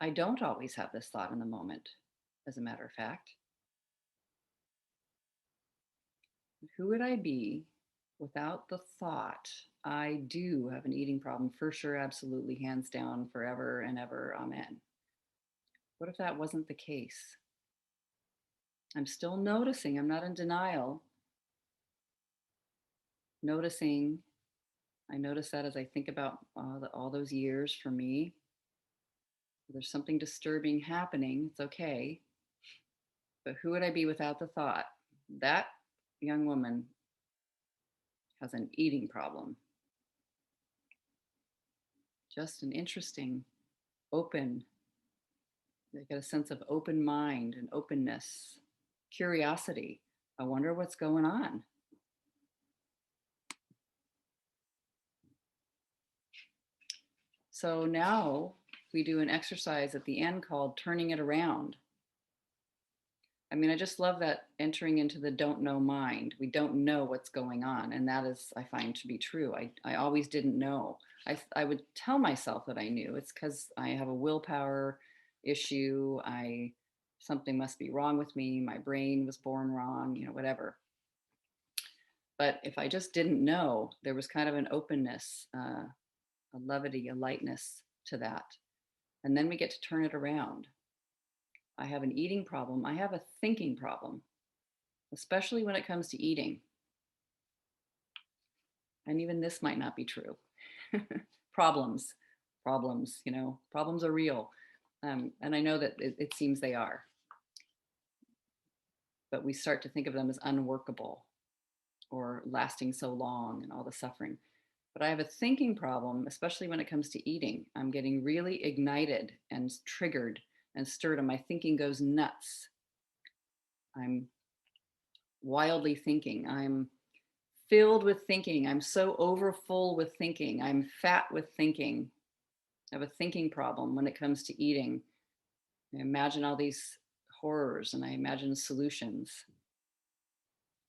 I don't always have this thought in the moment, as a matter of fact. Who would I be without the thought, I do have an eating problem? For sure, absolutely, hands down, forever and ever, amen. What if that wasn't the case? I'm still noticing, I'm not in denial. Noticing, I notice that as I think about all those years for me. There's something disturbing happening, it's okay. But who would I be without the thought? That young woman has an eating problem. Just an interesting, open, they get a sense of open mind and openness, curiosity. I wonder what's going on. So now we do an exercise at the end called turning it around. I mean, I just love that entering into the don't know mind. We don't know what's going on. And that is, I find to be true. I always didn't know. I would tell myself that I knew. It's because I have a willpower issue. Something must be wrong with me. My brain was born wrong, whatever. But if I just didn't know, there was kind of an openness, a levity, a lightness to that. And then we get to turn it around. I have an eating problem. I have a thinking problem, especially when it comes to eating. And even this might not be true. problems, problems are real. And I know that it seems they are, but we start to think of them as unworkable or lasting so long and all the suffering. But I have a thinking problem, especially when it comes to eating. I'm getting really ignited and triggered and stirred, and my thinking goes nuts. I'm wildly thinking. I'm filled with thinking. I'm so overfull with thinking. I'm fat with thinking. I have a thinking problem when it comes to eating. I imagine all these horrors and I imagine solutions.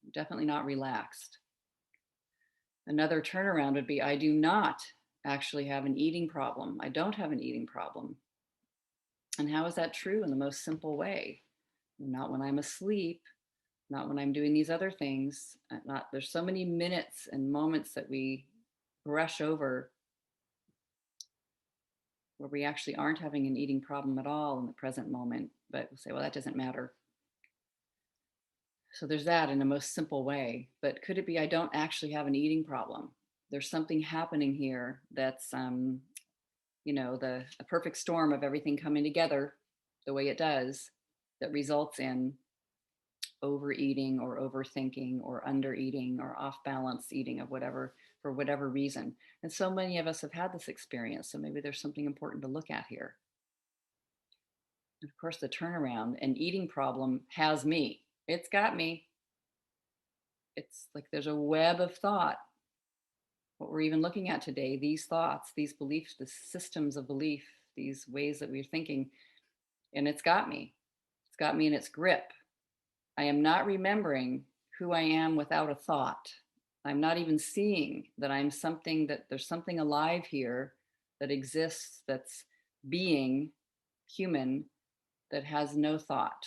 I'm definitely not relaxed. Another turnaround would be I do not actually have an eating problem. I don't have an eating problem. And how is that true in the most simple way? Not when I'm asleep, not when I'm doing these other things. Not there's so many minutes and moments that we brush over where we actually aren't having an eating problem at all in the present moment, but we'll say, well, that doesn't matter. So there's that in the most simple way. But could it be I don't actually have an eating problem? There's something happening here that's, the a perfect storm of everything coming together the way it does that results in overeating or overthinking or undereating or off balance eating of whatever for whatever reason. And so many of us have had this experience. So maybe there's something important to look at here. And of course, the turnaround, an eating problem has me. It's got me. It's like there's a web of thought. What we're even looking at today, these thoughts, these beliefs, the systems of belief, these ways that we're thinking, and it's got me. It's got me in its grip. I am not remembering who I am without a thought. I'm not even seeing that I'm something, that there's something alive here that exists, that's being human, that has no thought.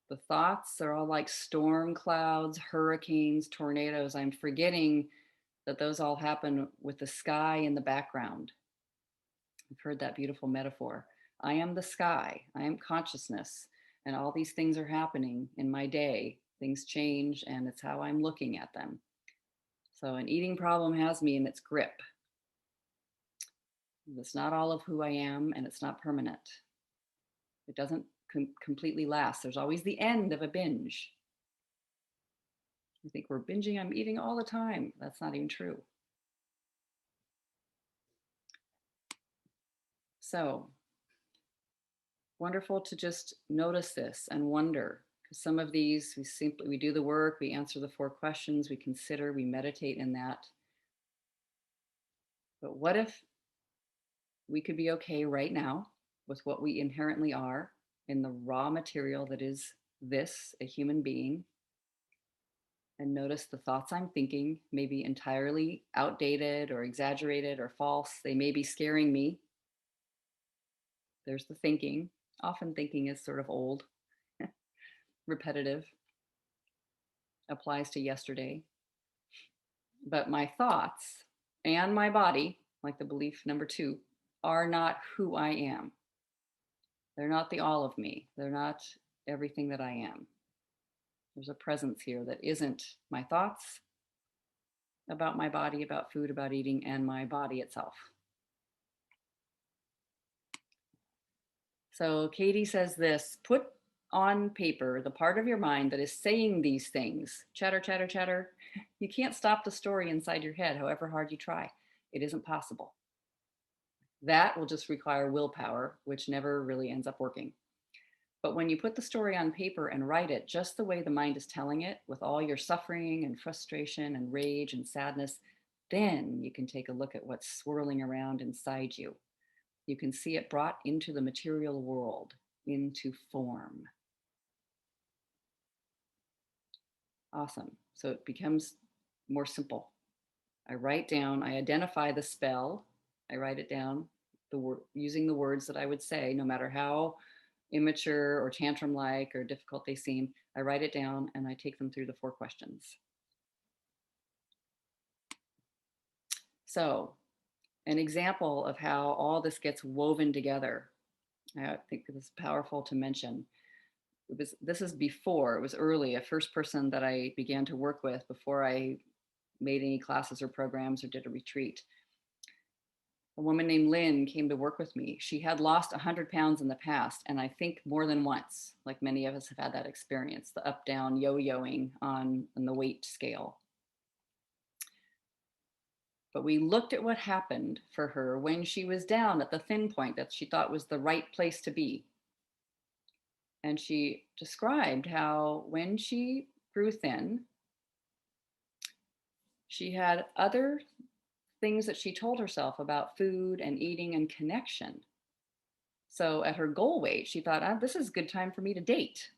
The thoughts are all like storm clouds, hurricanes, tornadoes. I'm forgetting that those all happen with the sky in the background. I've heard that beautiful metaphor. I am the sky, I am consciousness, and all these things are happening in my day. Things change, and it's how I'm looking at them. So, an eating problem has me in its grip. It's not all of who I am, and it's not permanent. It doesn't completely last. There's always the end of a binge. I think we're binging, I'm eating all the time. That's not even true. So, wonderful to just notice this and wonder. Because some of these, we do the work, we answer the 4 questions, we consider, we meditate in that. But what if we could be okay right now with what we inherently are in the raw material that is this, a human being, and notice the thoughts I'm thinking may be entirely outdated or exaggerated or false. They may be scaring me. There's the thinking. Often thinking is sort of old, repetitive, applies to yesterday. But my thoughts and my body, like the belief number 2, are not who I am. They're not the all of me. They're not everything that I am. There's a presence here that isn't my thoughts about my body, about food, about eating, and my body itself. So Katie says this: put on paper the part of your mind that is saying these things. Chatter, chatter, chatter. You can't stop the story inside your head, however hard you try. It isn't possible. That will just require willpower, which never really ends up working. But when you put the story on paper and write it just the way the mind is telling it, with all your suffering and frustration and rage and sadness, then you can take a look at what's swirling around inside you. You can see it brought into the material world, into form. Awesome. So it becomes more simple. I write down, I identify the spell, I write it down, the word using the words that I would say, no matter how immature or tantrum like or difficult they seem. I write it down and I take them through the 4 questions. So, an example of how all this gets woven together. I think it was powerful to mention. This is before, it was early, a first person that I began to work with before I made any classes or programs or did a retreat. A woman named Lynn came to work with me. She had lost 100 pounds in the past, and I think more than once, like many of us have had that experience, the up down yo-yoing on the weight scale. But we looked at what happened for her when she was down at the thin point that she thought was the right place to be. And she described how when she grew thin, she had other things that she told herself about food and eating and connection. So at her goal weight, she thought, this is a good time for me to date.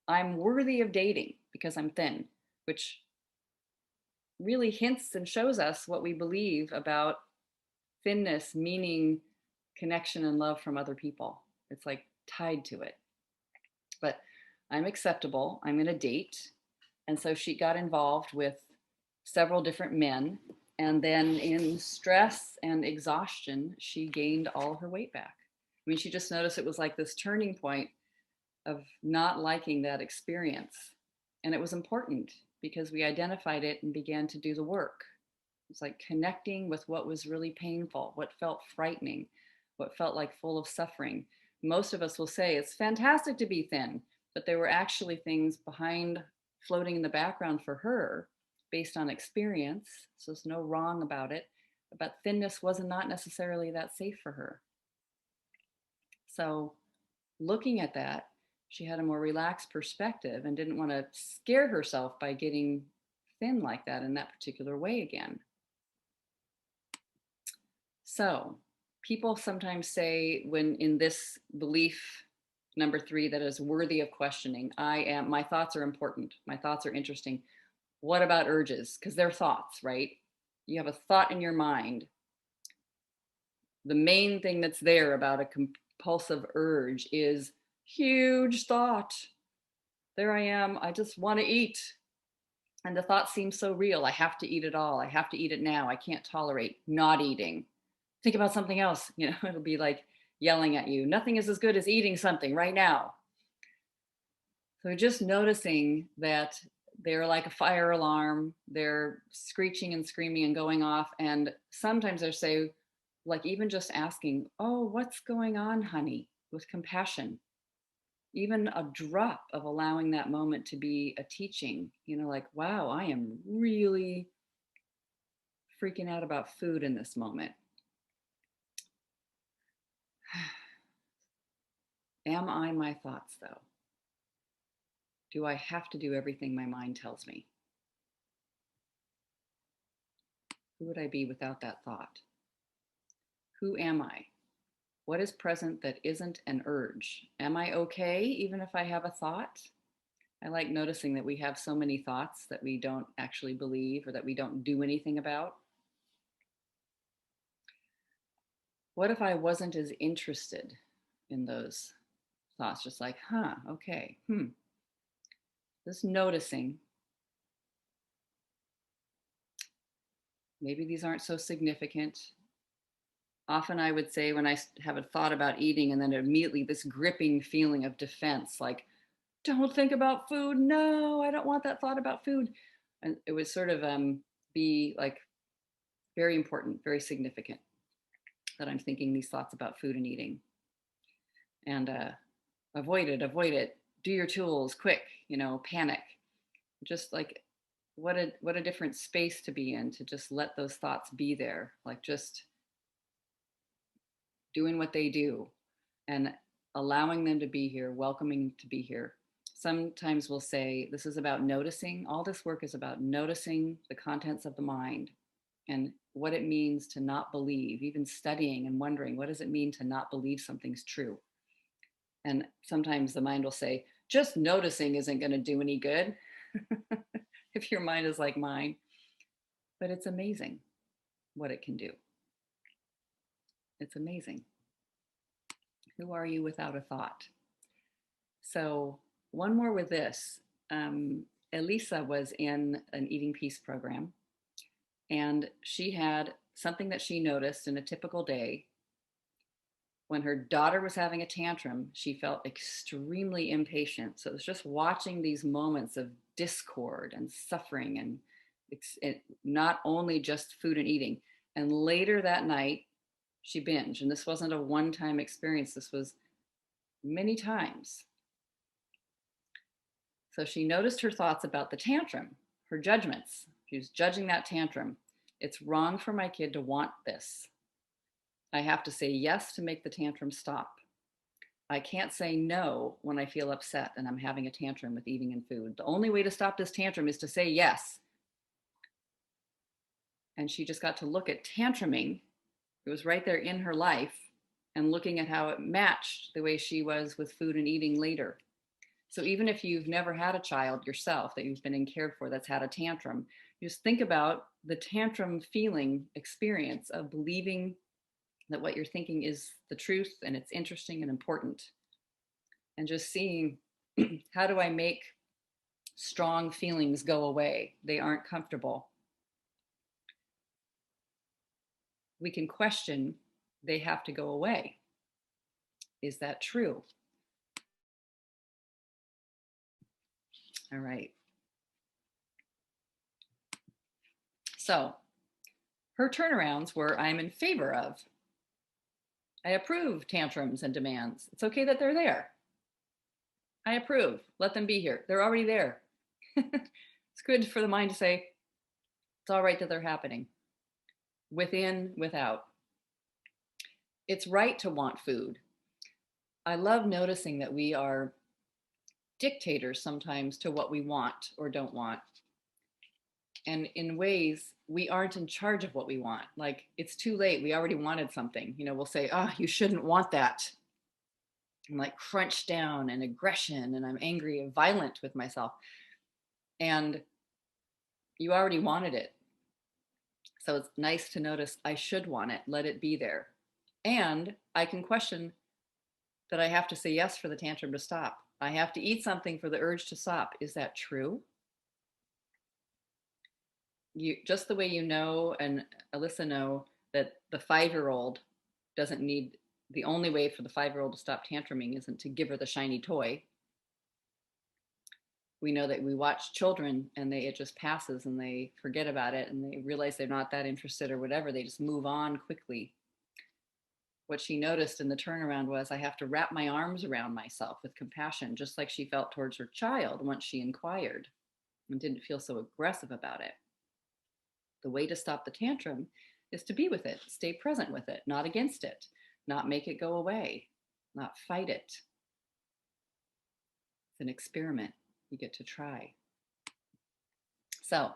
I'm worthy of dating because I'm thin, which really hints and shows us what we believe about thinness, meaning connection and love from other people. It's like tied to it. But I'm acceptable. I'm going to date. And so she got involved with several different men. And then in stress and exhaustion, she gained all her weight back. I mean, she just noticed it was like this turning point of not liking that experience. And it was important because we identified it and began to do the work. It's like connecting with what was really painful, what felt frightening, what felt like full of suffering. Most of us will say it's fantastic to be thin, but there were actually things behind floating in the background for her based on experience. So there's no wrong about it. But thinness was not necessarily that safe for her. So looking at that, she had a more relaxed perspective and didn't want to scare herself by getting thin like that in that particular way again. So people sometimes say, when in this belief number 3 that is worthy of questioning, my thoughts are important, my thoughts are interesting. What about urges? Because they're thoughts, right? You have a thought in your mind. The main thing that's there about a compulsive urge is huge thought. There I am, I just want to eat. And the thought seems so real. I have to eat it all. I have to eat it now. I can't tolerate not eating. Think about something else. It'll be like yelling at you. Nothing is as good as eating something right now. So just noticing that they're like a fire alarm. They're screeching and screaming and going off. And sometimes they say, like even just asking, oh, what's going on, honey? With compassion. Even a drop of allowing that moment to be a teaching, like, wow, I am really freaking out about food in this moment. Am I my thoughts, though? Do I have to do everything my mind tells me? Who would I be without that thought? Who am I? What is present that isn't an urge? Am I okay even if I have a thought? I like noticing that we have so many thoughts that we don't actually believe or that we don't do anything about. What if I wasn't as interested in those thoughts? Just like, okay, just noticing. Maybe these aren't so significant. Often I would say when I have a thought about eating and then immediately this gripping feeling of defense, like, don't think about food. No, I don't want that thought about food. And it would sort of be like very important, very significant that I'm thinking these thoughts about food and eating. And avoid it, do your tools, quick, panic. Just like what a different space to be in, to just let those thoughts be there, like just doing what they do and allowing them to be here, welcoming to be here. Sometimes we'll say this is about noticing. All this work is about noticing the contents of the mind and what it means to not believe, even studying and wondering, what does it mean to not believe something's true? And sometimes the mind will say, just noticing isn't going to do any good. if your mind is like mine. But it's amazing what it can do. It's amazing. Who are you without a thought? So one more with this. Elisa was in an eating peace program, and she had something that she noticed in a typical day. When her daughter was having a tantrum, she felt extremely impatient. So it was just watching these moments of discord and suffering, and not only just food and eating. And later that night, she binged. And this wasn't a one-time experience. This was many times. So she noticed her thoughts about the tantrum, her judgments. She was judging that tantrum. It's wrong for my kid to want this. I have to say yes to make the tantrum stop. I can't say no when I feel upset and I'm having a tantrum with eating and food. The only way to stop this tantrum is to say yes. And she just got to look at tantruming. It was right there in her life, and looking at how it matched the way she was with food and eating later. So even if you've never had a child yourself that you've been in cared for that's had a tantrum, just think about the tantrum feeling experience of believing that what you're thinking is the truth and it's interesting and important. And just seeing, how do I make strong feelings go away? They aren't comfortable. We can question, they have to go away. Is that true? All right. So her turnarounds were, I'm in favor of. I approve tantrums and demands. It's okay that they're there. I approve. Let them be here. They're already there. It's good for the mind to say, it's all right that they're happening. Within, without. It's right to want food. I love noticing that we are dictators sometimes to what we want or don't want. And in ways, we aren't in charge of what we want. Like, it's too late. We already wanted something. We'll say, oh, you shouldn't want that. I'm like crunched down and aggression, and I'm angry and violent with myself. And you already wanted it. So it's nice to notice I should want it. Let it be there. And I can question that I have to say yes for the tantrum to stop. I have to eat something for the urge to stop. Is that true? Just the way and Alyssa know that the 5-year-old doesn't need, the only way for the 5-year-old to stop tantruming isn't to give her the shiny toy. We know that we watch children and it just passes and they forget about it and they realize they're not that interested or whatever. They just move on quickly. What she noticed in the turnaround was, I have to wrap my arms around myself with compassion, just like she felt towards her child once she inquired and didn't feel so aggressive about it. The way to stop the tantrum is to be with it, stay present with it, not against it, not make it go away, not fight it. It's an experiment you get to try. So,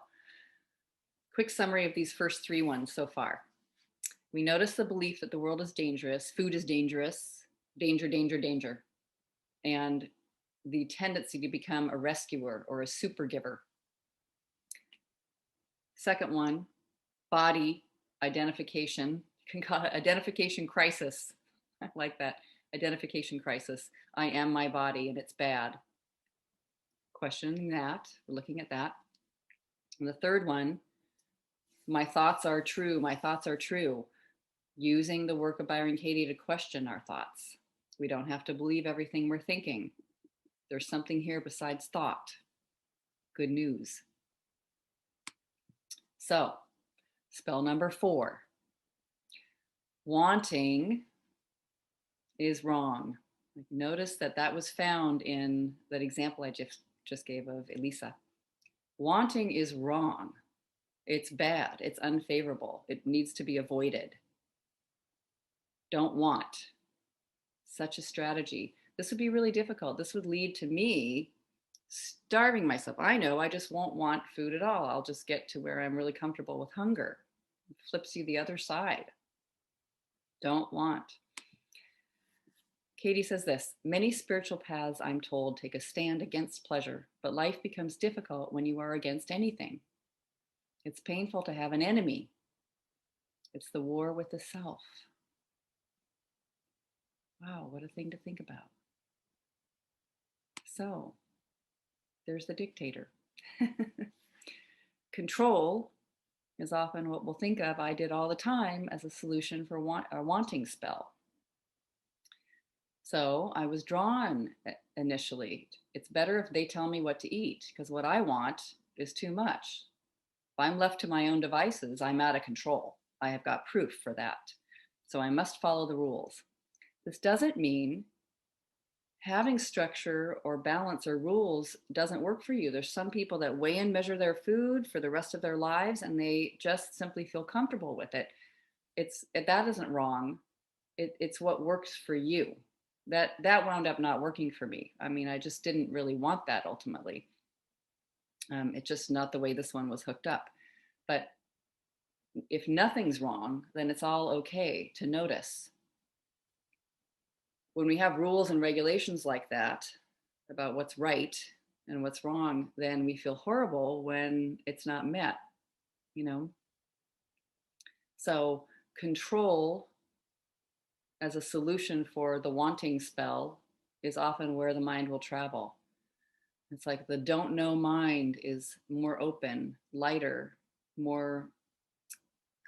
quick summary of these first 3 ones so far. We notice the belief that the world is dangerous, food is dangerous, danger, danger, danger, and the tendency to become a rescuer or a super giver. Second one, body identification. You can call it identification crisis. I like that. Identification crisis. I am my body and it's bad. Questioning that, we're looking at that. And the third one, my thoughts are true. My thoughts are true. Using the work of Byron Katie to question our thoughts. We don't have to believe everything we're thinking. There's something here besides thought. Good news. So, spell number 4. Wanting is wrong. Notice that was found in that example I just gave of Elisa. Wanting is wrong. It's bad. It's unfavorable. It needs to be avoided. Don't want. Such a strategy. This would be really difficult. This would lead to me starving myself. I know I just won't want food at all. I'll just get to where I'm really comfortable with hunger. It flips you the other side. Don't want. Katie says this: many spiritual paths, I'm told, take a stand against pleasure, but life becomes difficult when you are against anything. It's painful to have an enemy. It's the war with the self. Wow, what a thing to think about. So, there's the dictator. Control is often what we'll think of, I did all the time, as a solution for a wanting spell. So I was drawn initially. It's better if they tell me what to eat, because what I want is too much. If I'm left to my own devices, I'm out of control. I have got proof for that. So I must follow the rules. This doesn't mean having structure or balance or rules doesn't work for you. There's some people that weigh and measure their food for the rest of their lives, and they just simply feel comfortable with it. That isn't wrong. It's what works for you. That wound up not working for me. I mean, I just didn't really want that ultimately. It's just not the way this one was hooked up. But if nothing's wrong, then it's all okay to notice. When we have rules and regulations like that about what's right and what's wrong, then we feel horrible when it's not met, you know? So control as a solution for the wanting spell is often where the mind will travel. It's like the don't know mind is more open, lighter, more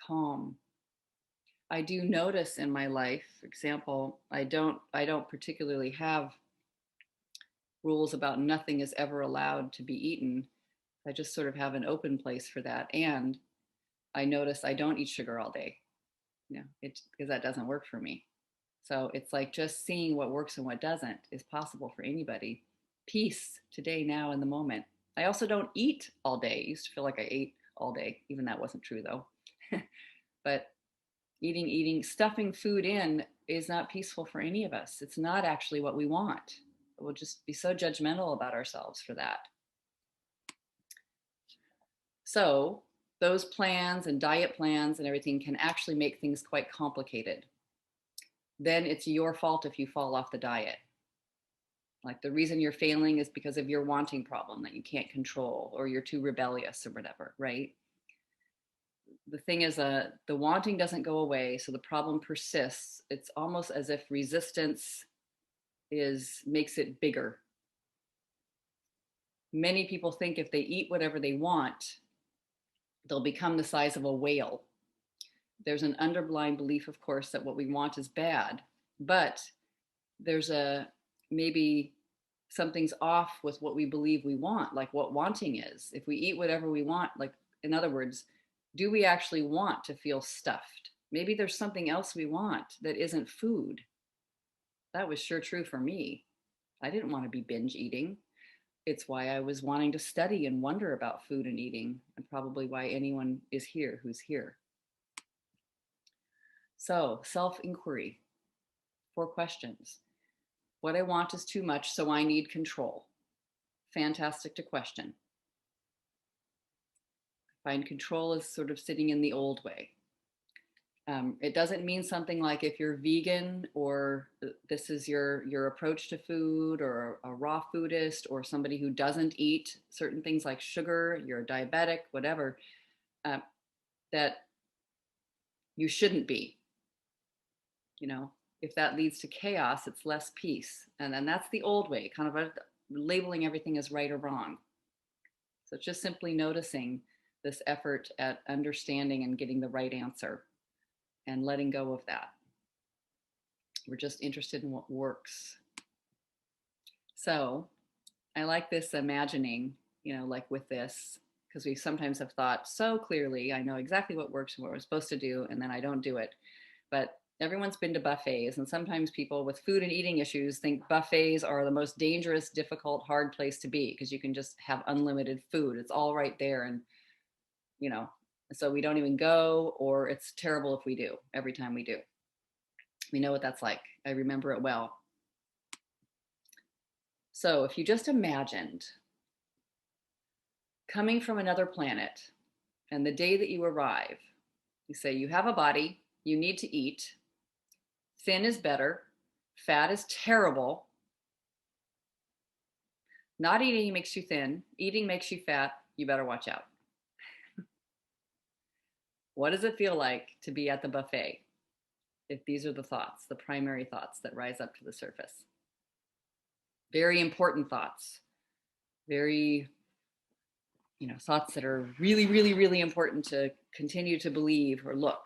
calm. I do notice in my life, for example, I don't particularly have rules about nothing is ever allowed to be eaten. I just sort of have an open place for that. And I notice I don't eat sugar all day, because that doesn't work for me. So it's like just seeing what works and what doesn't is possible for anybody. Peace today, now, in the moment. I also don't eat all day. I used to feel like I ate all day. Even that wasn't true though. But stuffing food in is not peaceful for any of us. It's not actually what we want. We'll just be so judgmental about ourselves for that. So those plans and diet plans and everything can actually make things quite complicated. Then it's your fault if you fall off the diet. Like the reason you're failing is because of your wanting problem that you can't control, or you're too rebellious or whatever, right? The thing is, the wanting doesn't go away, so the problem persists. It's almost as if resistance makes it bigger. Many people think if they eat whatever they want, they'll become the size of a whale. There's an underlying belief, of course, that what we want is bad, but there's maybe something's off with what we believe we want, like what wanting is. If we eat whatever we want, like, in other words, do we actually want to feel stuffed? Maybe there's something else we want that isn't food. That was sure true for me. I didn't want to be binge eating. It's why I was wanting to study and wonder about food and eating, and probably why anyone is here who's here. So, self-inquiry. 4 questions. What I want is too much, so I need control. Fantastic to question. I find control is sort of sitting in the old way. It doesn't mean something like if you're vegan, or this is your approach to food, or a raw foodist, or somebody who doesn't eat certain things like sugar, you're a diabetic, whatever, that you shouldn't be. If that leads to chaos, it's less peace. And then that's the old way, kind of labeling everything as right or wrong. So it's just simply noticing this effort at understanding and getting the right answer and letting go of that. We're just interested in what works. So I like this imagining, like with this, because we sometimes have thought so clearly, I know exactly what works and what we're supposed to do, and then I don't do it. But everyone's been to buffets, and sometimes people with food and eating issues think buffets are the most dangerous, difficult, hard place to be, because you can just have unlimited food. It's all right there. And, so we don't even go, or it's terrible if we do, every time we do. We know what that's like. I remember it well. So if you just imagined coming from another planet, and the day that you arrive, you say you have a body, you need to eat, thin is better, Fat is terrible. Not eating makes you thin. Eating makes you fat. You better watch out. What does it feel like to be at the buffet? If these are the thoughts, the primary thoughts that rise up to the surface. Very important thoughts. Very, thoughts that are really, really, really important to continue to believe or look.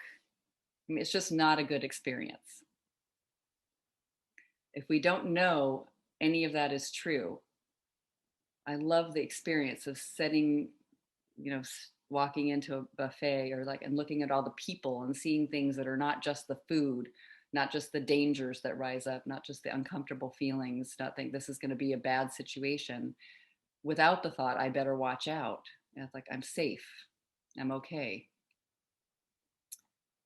I mean, it's just not a good experience. If we don't know any of that is true, I love the experience of setting, walking into a buffet or and looking at all the people and seeing things that are not just the food, not just the dangers that rise up, not just the uncomfortable feelings, not think this is going to be a bad situation without the thought, I better watch out. And it's like, I'm safe. I'm okay.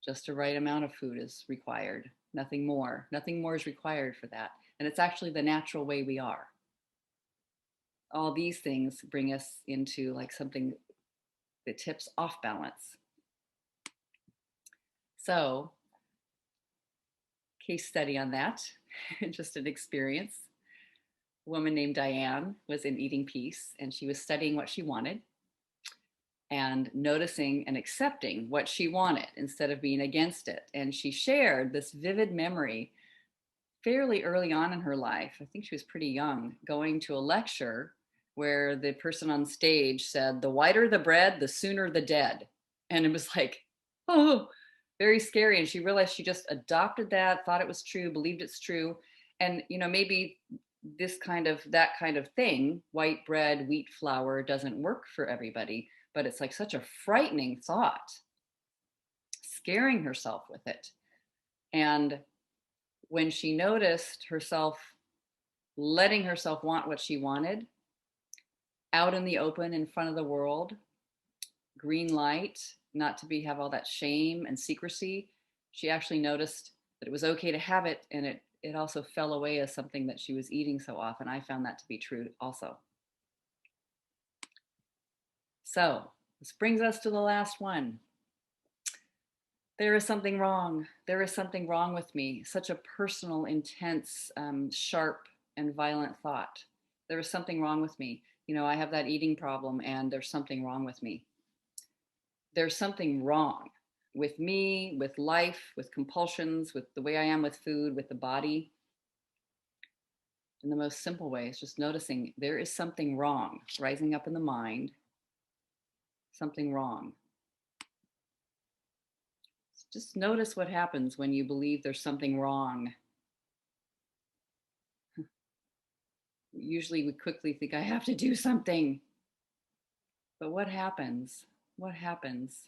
Just the right amount of food is required. Nothing more. Nothing more is required for that. And it's actually the natural way we are. All these things bring us into something that tips off balance. So, case study on that, just an experience. A woman named Diane was in Eating Peace, and she was studying what she wanted and noticing and accepting what she wanted instead of being against it. And she shared this vivid memory fairly early on in her life. I think she was pretty young, going to a lecture where the person on stage said, the whiter the bread, the sooner the dead. And it was like, oh, very scary. And she realized she just adopted that, thought it was true, believed it's true. And, maybe that kind of thing, white bread, wheat flour, doesn't work for everybody, but it's such a frightening thought, scaring herself with it. And when she noticed herself letting herself want what she wanted, out in the open in front of the world, green light, not to have all that shame and secrecy, she actually noticed that it was okay to have it, and it also fell away as something that she was eating so often. I found that to be true also. So this brings us to the last one. There is something wrong. There is something wrong with me. Such a personal, intense, sharp, and violent thought. There is something wrong with me. I have that eating problem, and there's something wrong with me. There's something wrong with me, with life, with compulsions, with the way I am with food, with the body. In the most simple way is just noticing there is something wrong rising up in the mind. Something wrong. Just notice what happens when you believe there's something wrong. Usually we quickly think, I have to do something. But what happens? What happens?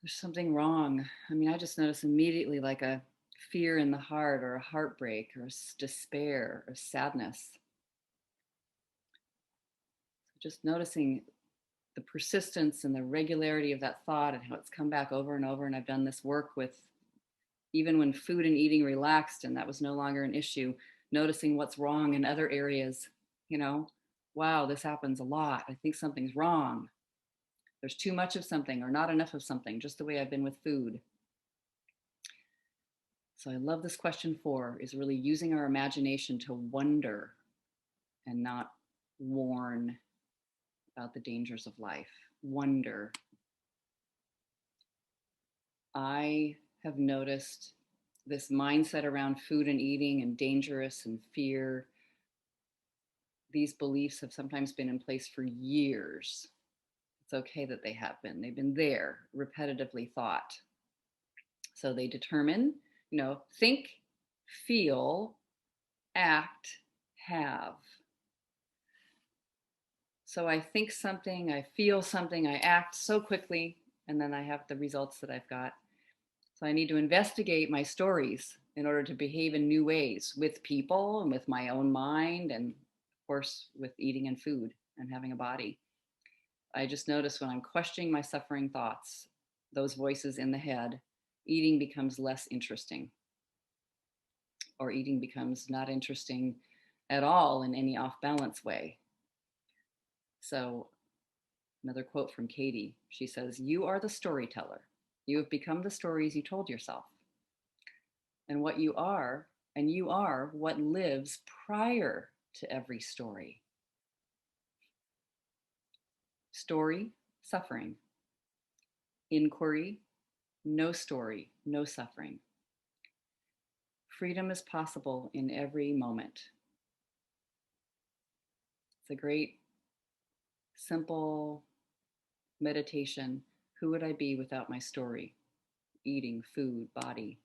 There's something wrong. I mean, I just notice immediately a fear in the heart, or a heartbreak, or despair, or sadness. Just noticing the persistence and the regularity of that thought and how it's come back over and over. And I've done this work with, even when food and eating relaxed and that was no longer an issue, noticing what's wrong in other areas. Wow, this happens a lot. I think something's wrong. There's too much of something or not enough of something, just the way I've been with food. So I love this question 4, is really using our imagination to wonder and not warn about the dangers of life. Wonder. I have noticed this mindset around food and eating and dangerous and fear. These beliefs have sometimes been in place for years. It's okay that they have been. They've been there, repetitively thought. So they determine, think, feel, act, have. So I think something, I feel something, I act so quickly, and then I have the results that I've got. So I need to investigate my stories in order to behave in new ways with people and with my own mind, and of course with eating and food and having a body. I just notice when I'm questioning my suffering thoughts, those voices in the head, eating becomes less interesting, or eating becomes not interesting at all in any off balance way. So another quote from Katie, she says, "You are the storyteller. You have become the stories you told yourself. and what you are, and you are what lives prior to every story. Story, suffering. Inquiry, no story, no suffering. Freedom is possible in every moment. It's a great, simple meditation. Who would I be without my story? Eating, food, body.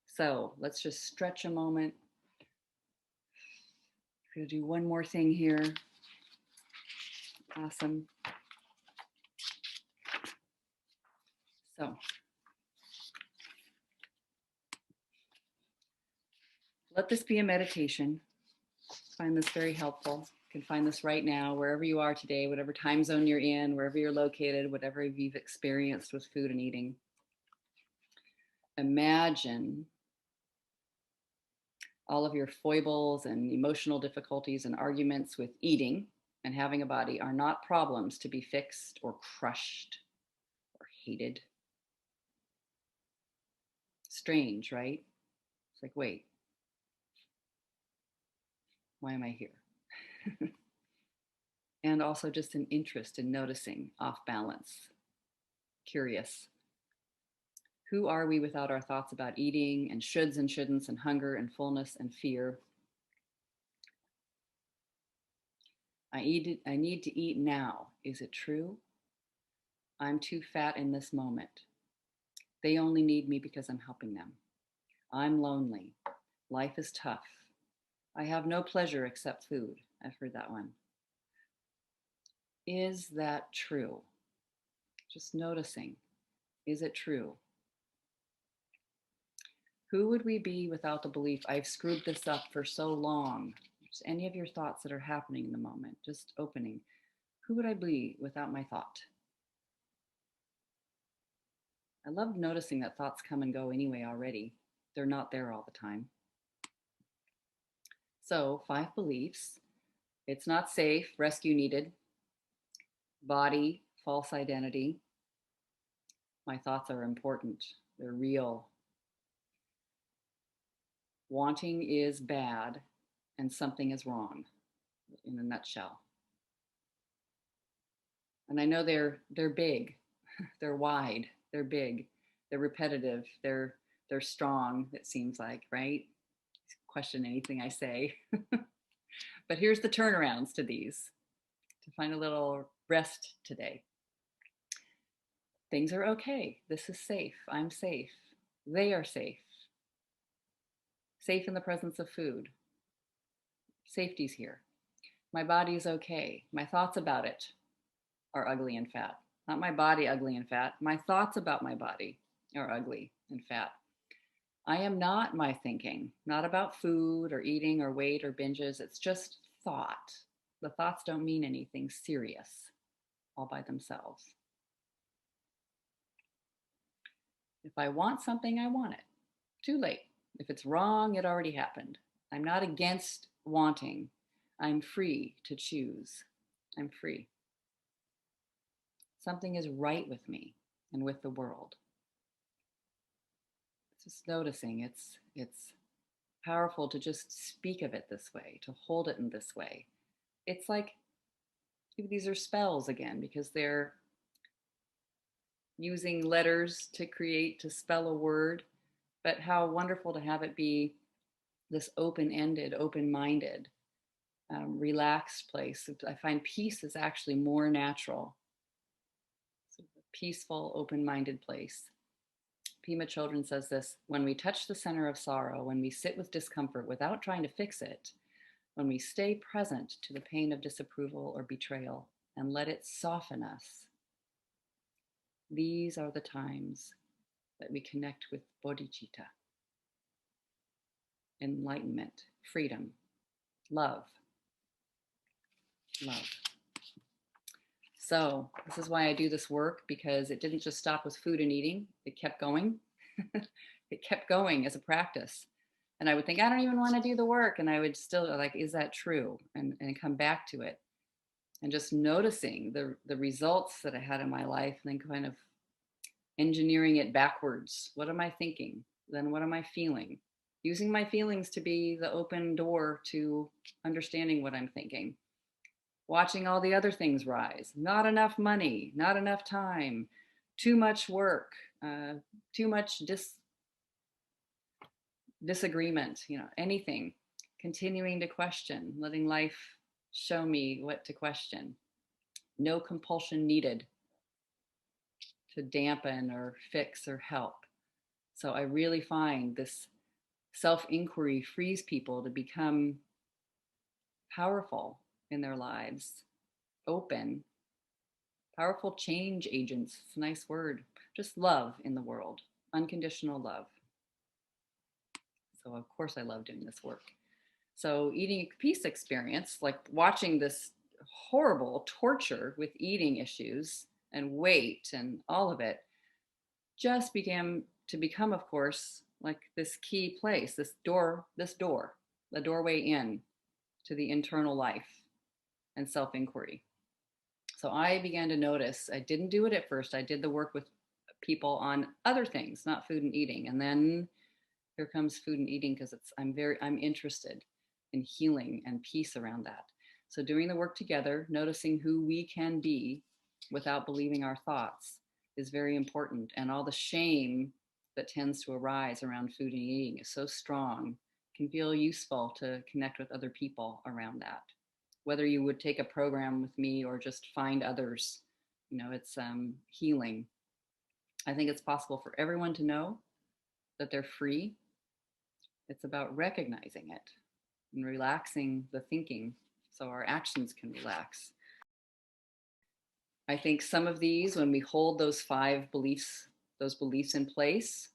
So let's just stretch a moment. We're going to do one more thing here. Awesome. So let this be a meditation. Find this very helpful. You can find this right now, wherever you are today, whatever time zone you're in, wherever you're located, whatever you've experienced with food and eating. Imagine all of your foibles and emotional difficulties and arguments with eating and having a body are not problems to be fixed or crushed or hated. Strange, right? It's like, wait, why am I here? And also just an interest in noticing off balance, curious. Who are we without our thoughts about eating and shoulds and shouldn'ts and hunger and fullness and fear? I need to eat now. Is it true? I'm too fat in this moment. They only need me because I'm helping them. I'm lonely. Life is tough. I have no pleasure except food. I've heard that one. Is that true? Just noticing. Is it true? Who would we be without the belief, I've screwed this up for so long? Just any of your thoughts that are happening in the moment, just opening. Who would I be without my thought? I love noticing that thoughts come and go anyway already. They're not there all the time. So 5 beliefs. It's not safe, rescue needed. Body, false identity. My thoughts are important. They're real. Wanting is bad and something is wrong, in a nutshell. And I know they're big, they're wide, they're big, they're repetitive, they're strong, it seems like, right? Question anything I say. But here's the turnarounds to these to find a little rest today. Things are okay. This is safe. I'm safe. They are safe. Safe in the presence of food. Safety's here. My body is okay. My thoughts about it are ugly and fat. Not my body ugly and fat. My thoughts about my body are ugly and fat. I am not my thinking, not about food or eating or weight or binges. It's just thought. The thoughts don't mean anything serious all by themselves. If I want something, I want it. Too late. If it's wrong, it already happened. I'm not against wanting. I'm free to choose. I'm free. Something is right with me and with the world. Just noticing it's powerful to just speak of it this way, to hold it in this way. It's like these are spells again because they're using letters to spell a word, but how wonderful to have it be this open-ended, open-minded, relaxed place. I find peace is actually more natural. It's a peaceful, open-minded place. Pema Children says this: when we touch the center of sorrow, when we sit with discomfort without trying to fix it, when we stay present to the pain of disapproval or betrayal and let it soften us, these are the times that we connect with bodhicitta, enlightenment, freedom, love. Love. So this is why I do this work, because it didn't just stop with food and eating. It kept going. It kept going as a practice. And I would think, I don't even want to do the work. And I would still like, is that true? And come back to it. And just noticing the results that I had in my life and then kind of engineering it backwards. What am I thinking? then what am I feeling? Using my feelings to be the open door to understanding what I'm thinking. Watching all the other things rise. Not enough money, not enough time, too much work, too much disagreement, anything. Continuing to question, letting life show me what to question. No compulsion needed to dampen or fix or help. So I really find this self-inquiry frees people to become powerful in their lives, open, powerful change agents. It's a nice word. Just love in the world, unconditional love. So of course I love doing this work. So eating a peace experience, like watching this horrible torture with eating issues and weight and all of it, just began to become, of course, like this key place, the doorway in to the internal life and self-inquiry. So I began to notice, I didn't do it at first. I did the work with people on other things, not food and eating. And then here comes food and eating because I'm interested in healing and peace around that. So doing the work together, noticing who we can be without believing our thoughts is very important. And all the shame that tends to arise around food and eating is so strong, can feel useful to connect with other people around that. Whether you would take a program with me or just find others, it's healing. I think it's possible for everyone to know that they're free. It's about recognizing it and relaxing the thinking so our actions can relax. I think some of these, when we hold those beliefs in place,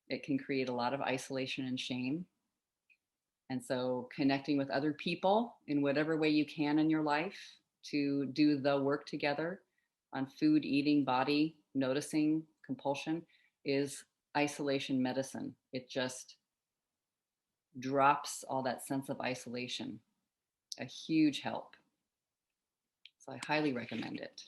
it can create a lot of isolation and shame. And so connecting with other people in whatever way you can in your life to do the work together on food, eating, body, noticing, compulsion is isolation medicine. It just drops all that sense of isolation. A huge help. So I highly recommend it.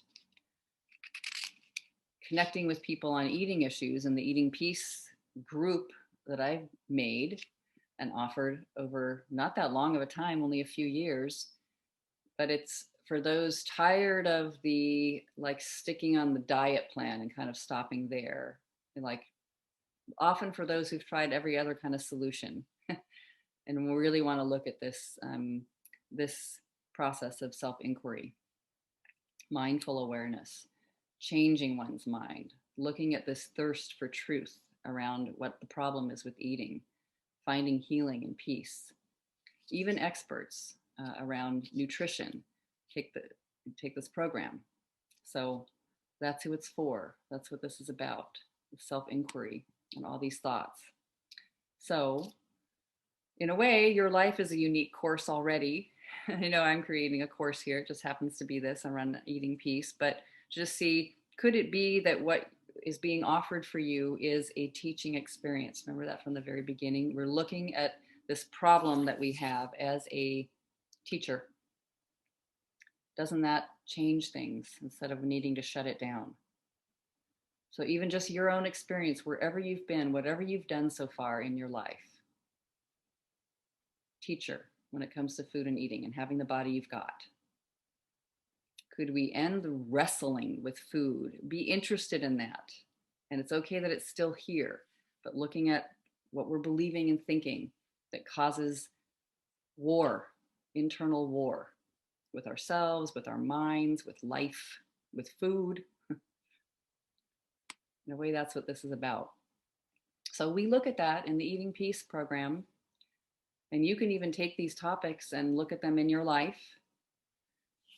Connecting with people on eating issues and the Eating Peace group that I've made and offered over not that long of a time, only a few years, but it's for those tired of the sticking on the diet plan and kind of stopping there, and often for those who've tried every other kind of solution and we really want to look at this this process of self-inquiry, mindful awareness, changing one's mind, looking at this thirst for truth around what the problem is with eating, finding healing and peace. Even experts around nutrition take this program. So that's who it's for. That's what this is about, self-inquiry and all these thoughts. So in a way, your life is a unique course already. I'm creating a course here. It just happens to be this around Eating Peace, but just see, could it be that what is being offered for you is a teaching experience? Remember that from the very beginning. We're looking at this problem that we have as a teacher. Doesn't that change things instead of needing to shut it down? So even just your own experience, wherever you've been, whatever you've done so far in your life, teacher, when it comes to food and eating and having the body you've got. Could we end the wrestling with food? Be interested in that. And it's okay that it's still here, but looking at what we're believing and thinking that causes war, internal war with ourselves, with our minds, with life, with food. In a way, that's what this is about. So we look at that in the Eating Peace program, and you can even take these topics and look at them in your life.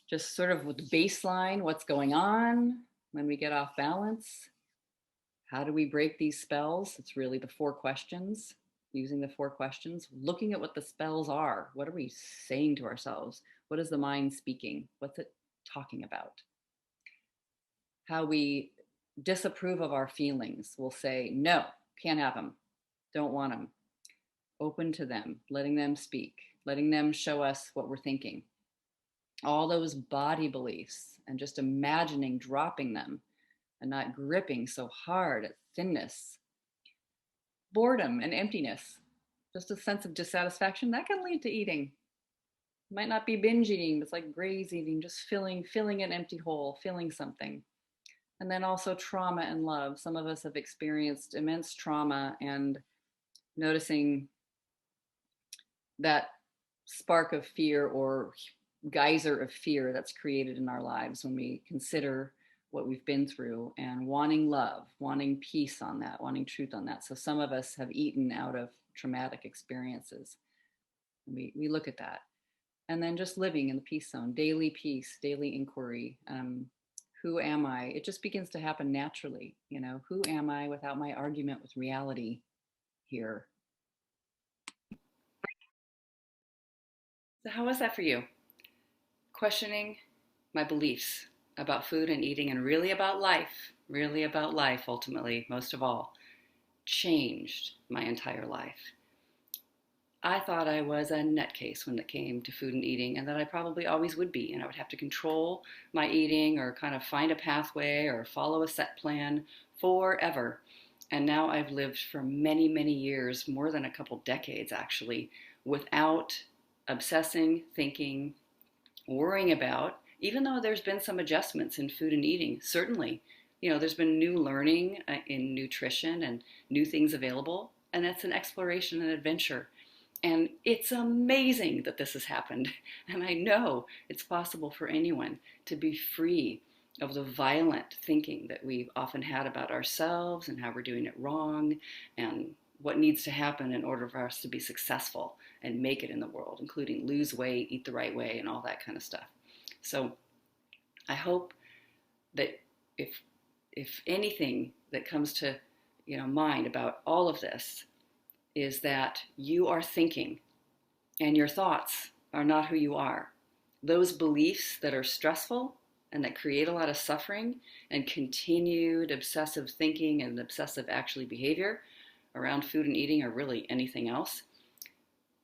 Just sort of with the baseline, what's going on when we get off balance? How do we break these spells? It's really the 4 questions, using the 4 questions, looking at what the spells are. What are we saying to ourselves? What is the mind speaking? What's it talking about? How we disapprove of our feelings. We'll say, no, can't have them, don't want them. Open to them, letting them speak, letting them show us what we're thinking. All those body beliefs, and just imagining dropping them and not gripping so hard at thinness. boredom and emptiness, just a sense of dissatisfaction, that can lead to eating. It might not be binge eating, it's like graze eating, just filling an empty hole, filling something. And then also trauma and love. Some of us have experienced immense trauma, and noticing that spark of fear or geyser of fear that's created in our lives when we consider what we've been through, and wanting love, wanting peace on that, wanting truth on that. So some of us have eaten out of traumatic experiences. We look at that. And then just living in the peace zone, daily peace, daily inquiry. Who am I? It just begins to happen naturally. Who am I without my argument with reality here? So, how was that for you? Questioning my beliefs about food and eating, and really about life, ultimately, most of all, changed my entire life. I thought I was a nutcase when it came to food and eating, and that I probably always would be, and I would have to control my eating or kind of find a pathway or follow a set plan forever. And now I've lived for many, many years, more than a couple decades actually, without obsessing, thinking, worrying about, even though there's been some adjustments in food and eating, certainly. There's been new learning in nutrition and new things available, and that's an exploration and adventure. And it's amazing that this has happened. And I know it's possible for anyone to be free of the violent thinking that we've often had about ourselves and how we're doing it wrong and what needs to happen in order for us to be successful and make it in the world, including lose weight, eat the right way, and all that kind of stuff. So I hope that if anything that comes to mind about all of this is that you are thinking, and your thoughts are not who you are. Those beliefs that are stressful and that create a lot of suffering and continued obsessive thinking and obsessive actually behavior around food and eating, or really anything else,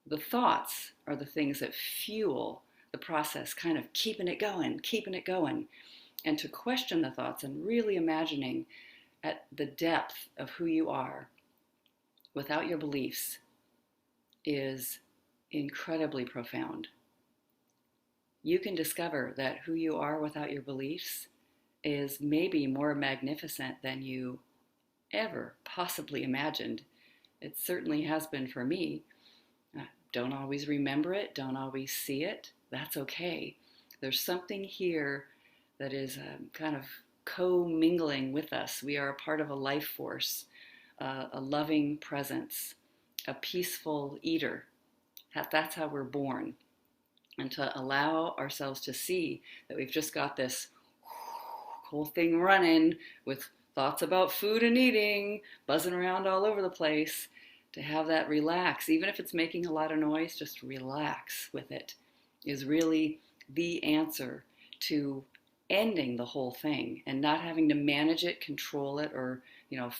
the thoughts are the things that fuel the process, kind of keeping it going. And to question the thoughts and really imagining at the depth of who you are without your beliefs is incredibly profound. You can discover that who you are without your beliefs is maybe more magnificent than you ever possibly imagined. It certainly has been for me. Don't always remember it, don't always see it. That's okay. There's something here that is kind of co-mingling with us. We are a part of a life force, a loving presence, a peaceful eater. That's how we're born. And to allow ourselves to see that we've just got this whole thing running with thoughts about food and eating, buzzing around all over the place, to have that relax, even if it's making a lot of noise, just relax with it, is really the answer to ending the whole thing and not having to manage it, control it, or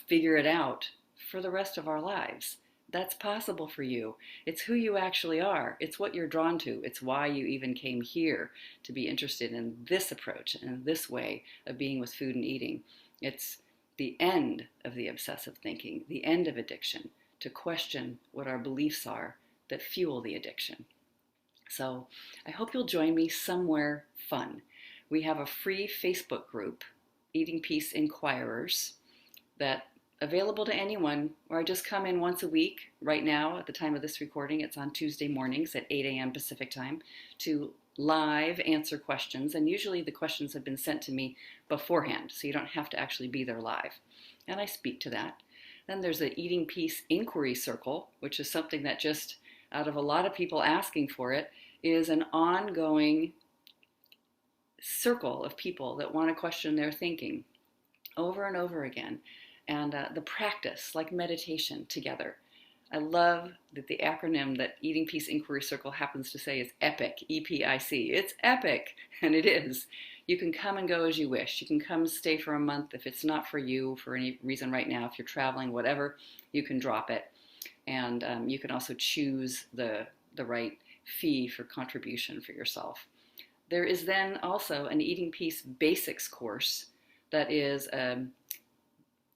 figure it out for the rest of our lives. That's possible for you. It's who you actually are. It's what you're drawn to. It's why you even came here to be interested in this approach and this way of being with food and eating. It's the end of the obsessive thinking, the end of addiction, to question what our beliefs are that fuel the addiction. So I hope you'll join me somewhere fun. We have a free Facebook group, Eating Peace Inquirers, that available to anyone, or I just come in once a week. Right now, at the time of this recording, it's on Tuesday mornings at 8 a.m. Pacific time to live answer questions. And usually the questions have been sent to me beforehand, so you don't have to actually be there live. And I speak to that. Then there's the Eating Peace Inquiry Circle, which is something that just out of a lot of people asking for it, is an ongoing circle of people that want to question their thinking over and over again. And the practice, like meditation, together. I love that the acronym that Eating Peace Inquiry Circle happens to say is EPIC, E-P-I-C. It's epic, and it is. You can come and go as you wish. You can come stay for a month if it's not for you for any reason right now. If you're traveling, whatever, you can drop it. And you can also choose the right fee for contribution for yourself. There is then also an Eating Peace Basics course that is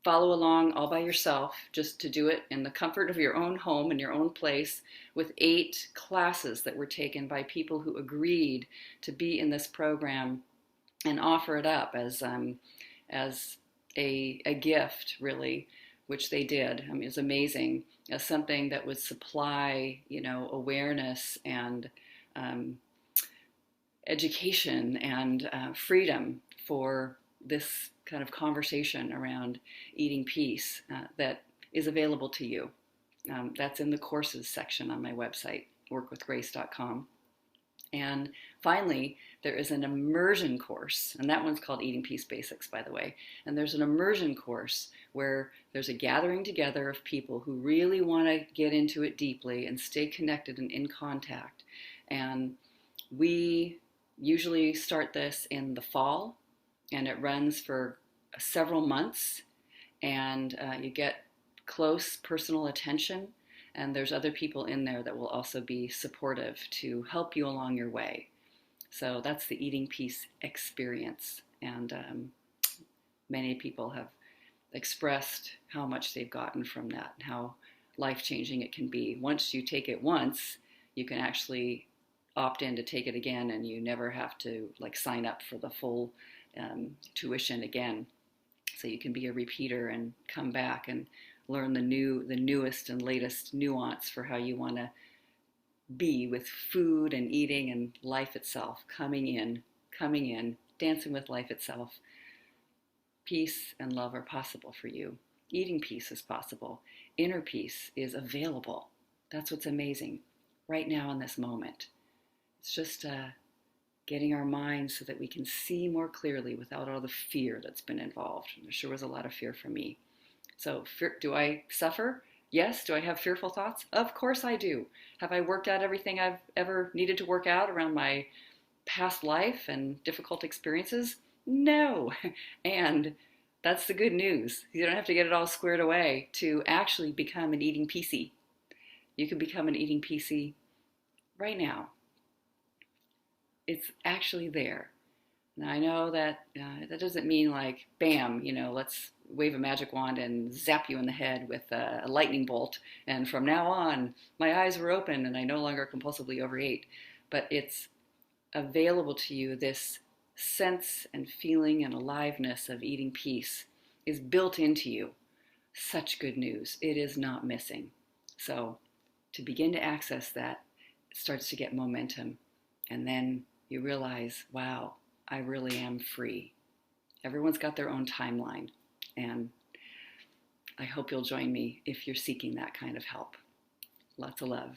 follow along all by yourself, just to do it in the comfort of your own home, in your own place, with 8 classes that were taken by people who agreed to be in this program and offer it up as a gift, really, which they did. I mean, it's amazing, as something that would supply, awareness and um, education and freedom for this kind of conversation around eating peace that is available to you. That's in the courses section on my website, workwithgrace.com. And finally, there is an immersion course, and that one's called Eating Peace Basics, by the way. And there's an immersion course where there's a gathering together of people who really want to get into it deeply and stay connected and in contact. And we usually start this in the fall, and it runs for several months, and you get close personal attention, and there's other people in there that will also be supportive to help you along your way. So that's the Eating Peace experience, and many people have expressed how much they've gotten from that, and how life-changing it can be. Once you take it once, you can actually opt in to take it again, and you never have to sign up for the full tuition again. So you can be a repeater and come back and learn the newest and latest nuance for how you want to be with food and eating and life itself, coming in, dancing with life itself. Peace and love are possible for you. Eating peace is possible. Inner peace is available. That's what's amazing right now in this moment. It's just getting our minds so that we can see more clearly without all the fear that's been involved. There sure was a lot of fear for me. So do I suffer? Yes. Do I have fearful thoughts? Of course I do. Have I worked out everything I've ever needed to work out around my past life and difficult experiences? No. And that's the good news. You don't have to get it all squared away to actually become an eating peacey. You can become an eating peacey right now. It's actually there. Now I know that that doesn't mean bam, let's wave a magic wand and zap you in the head with a lightning bolt, and from now on my eyes were open and I no longer compulsively overate. But it's available to you. This sense and feeling and aliveness of eating peace is built into you. Such good news. It is not missing. So to begin to access that, it starts to get momentum, and then you realize, wow, I really am free. Everyone's got their own timeline, and I hope you'll join me if you're seeking that kind of help. Lots of love.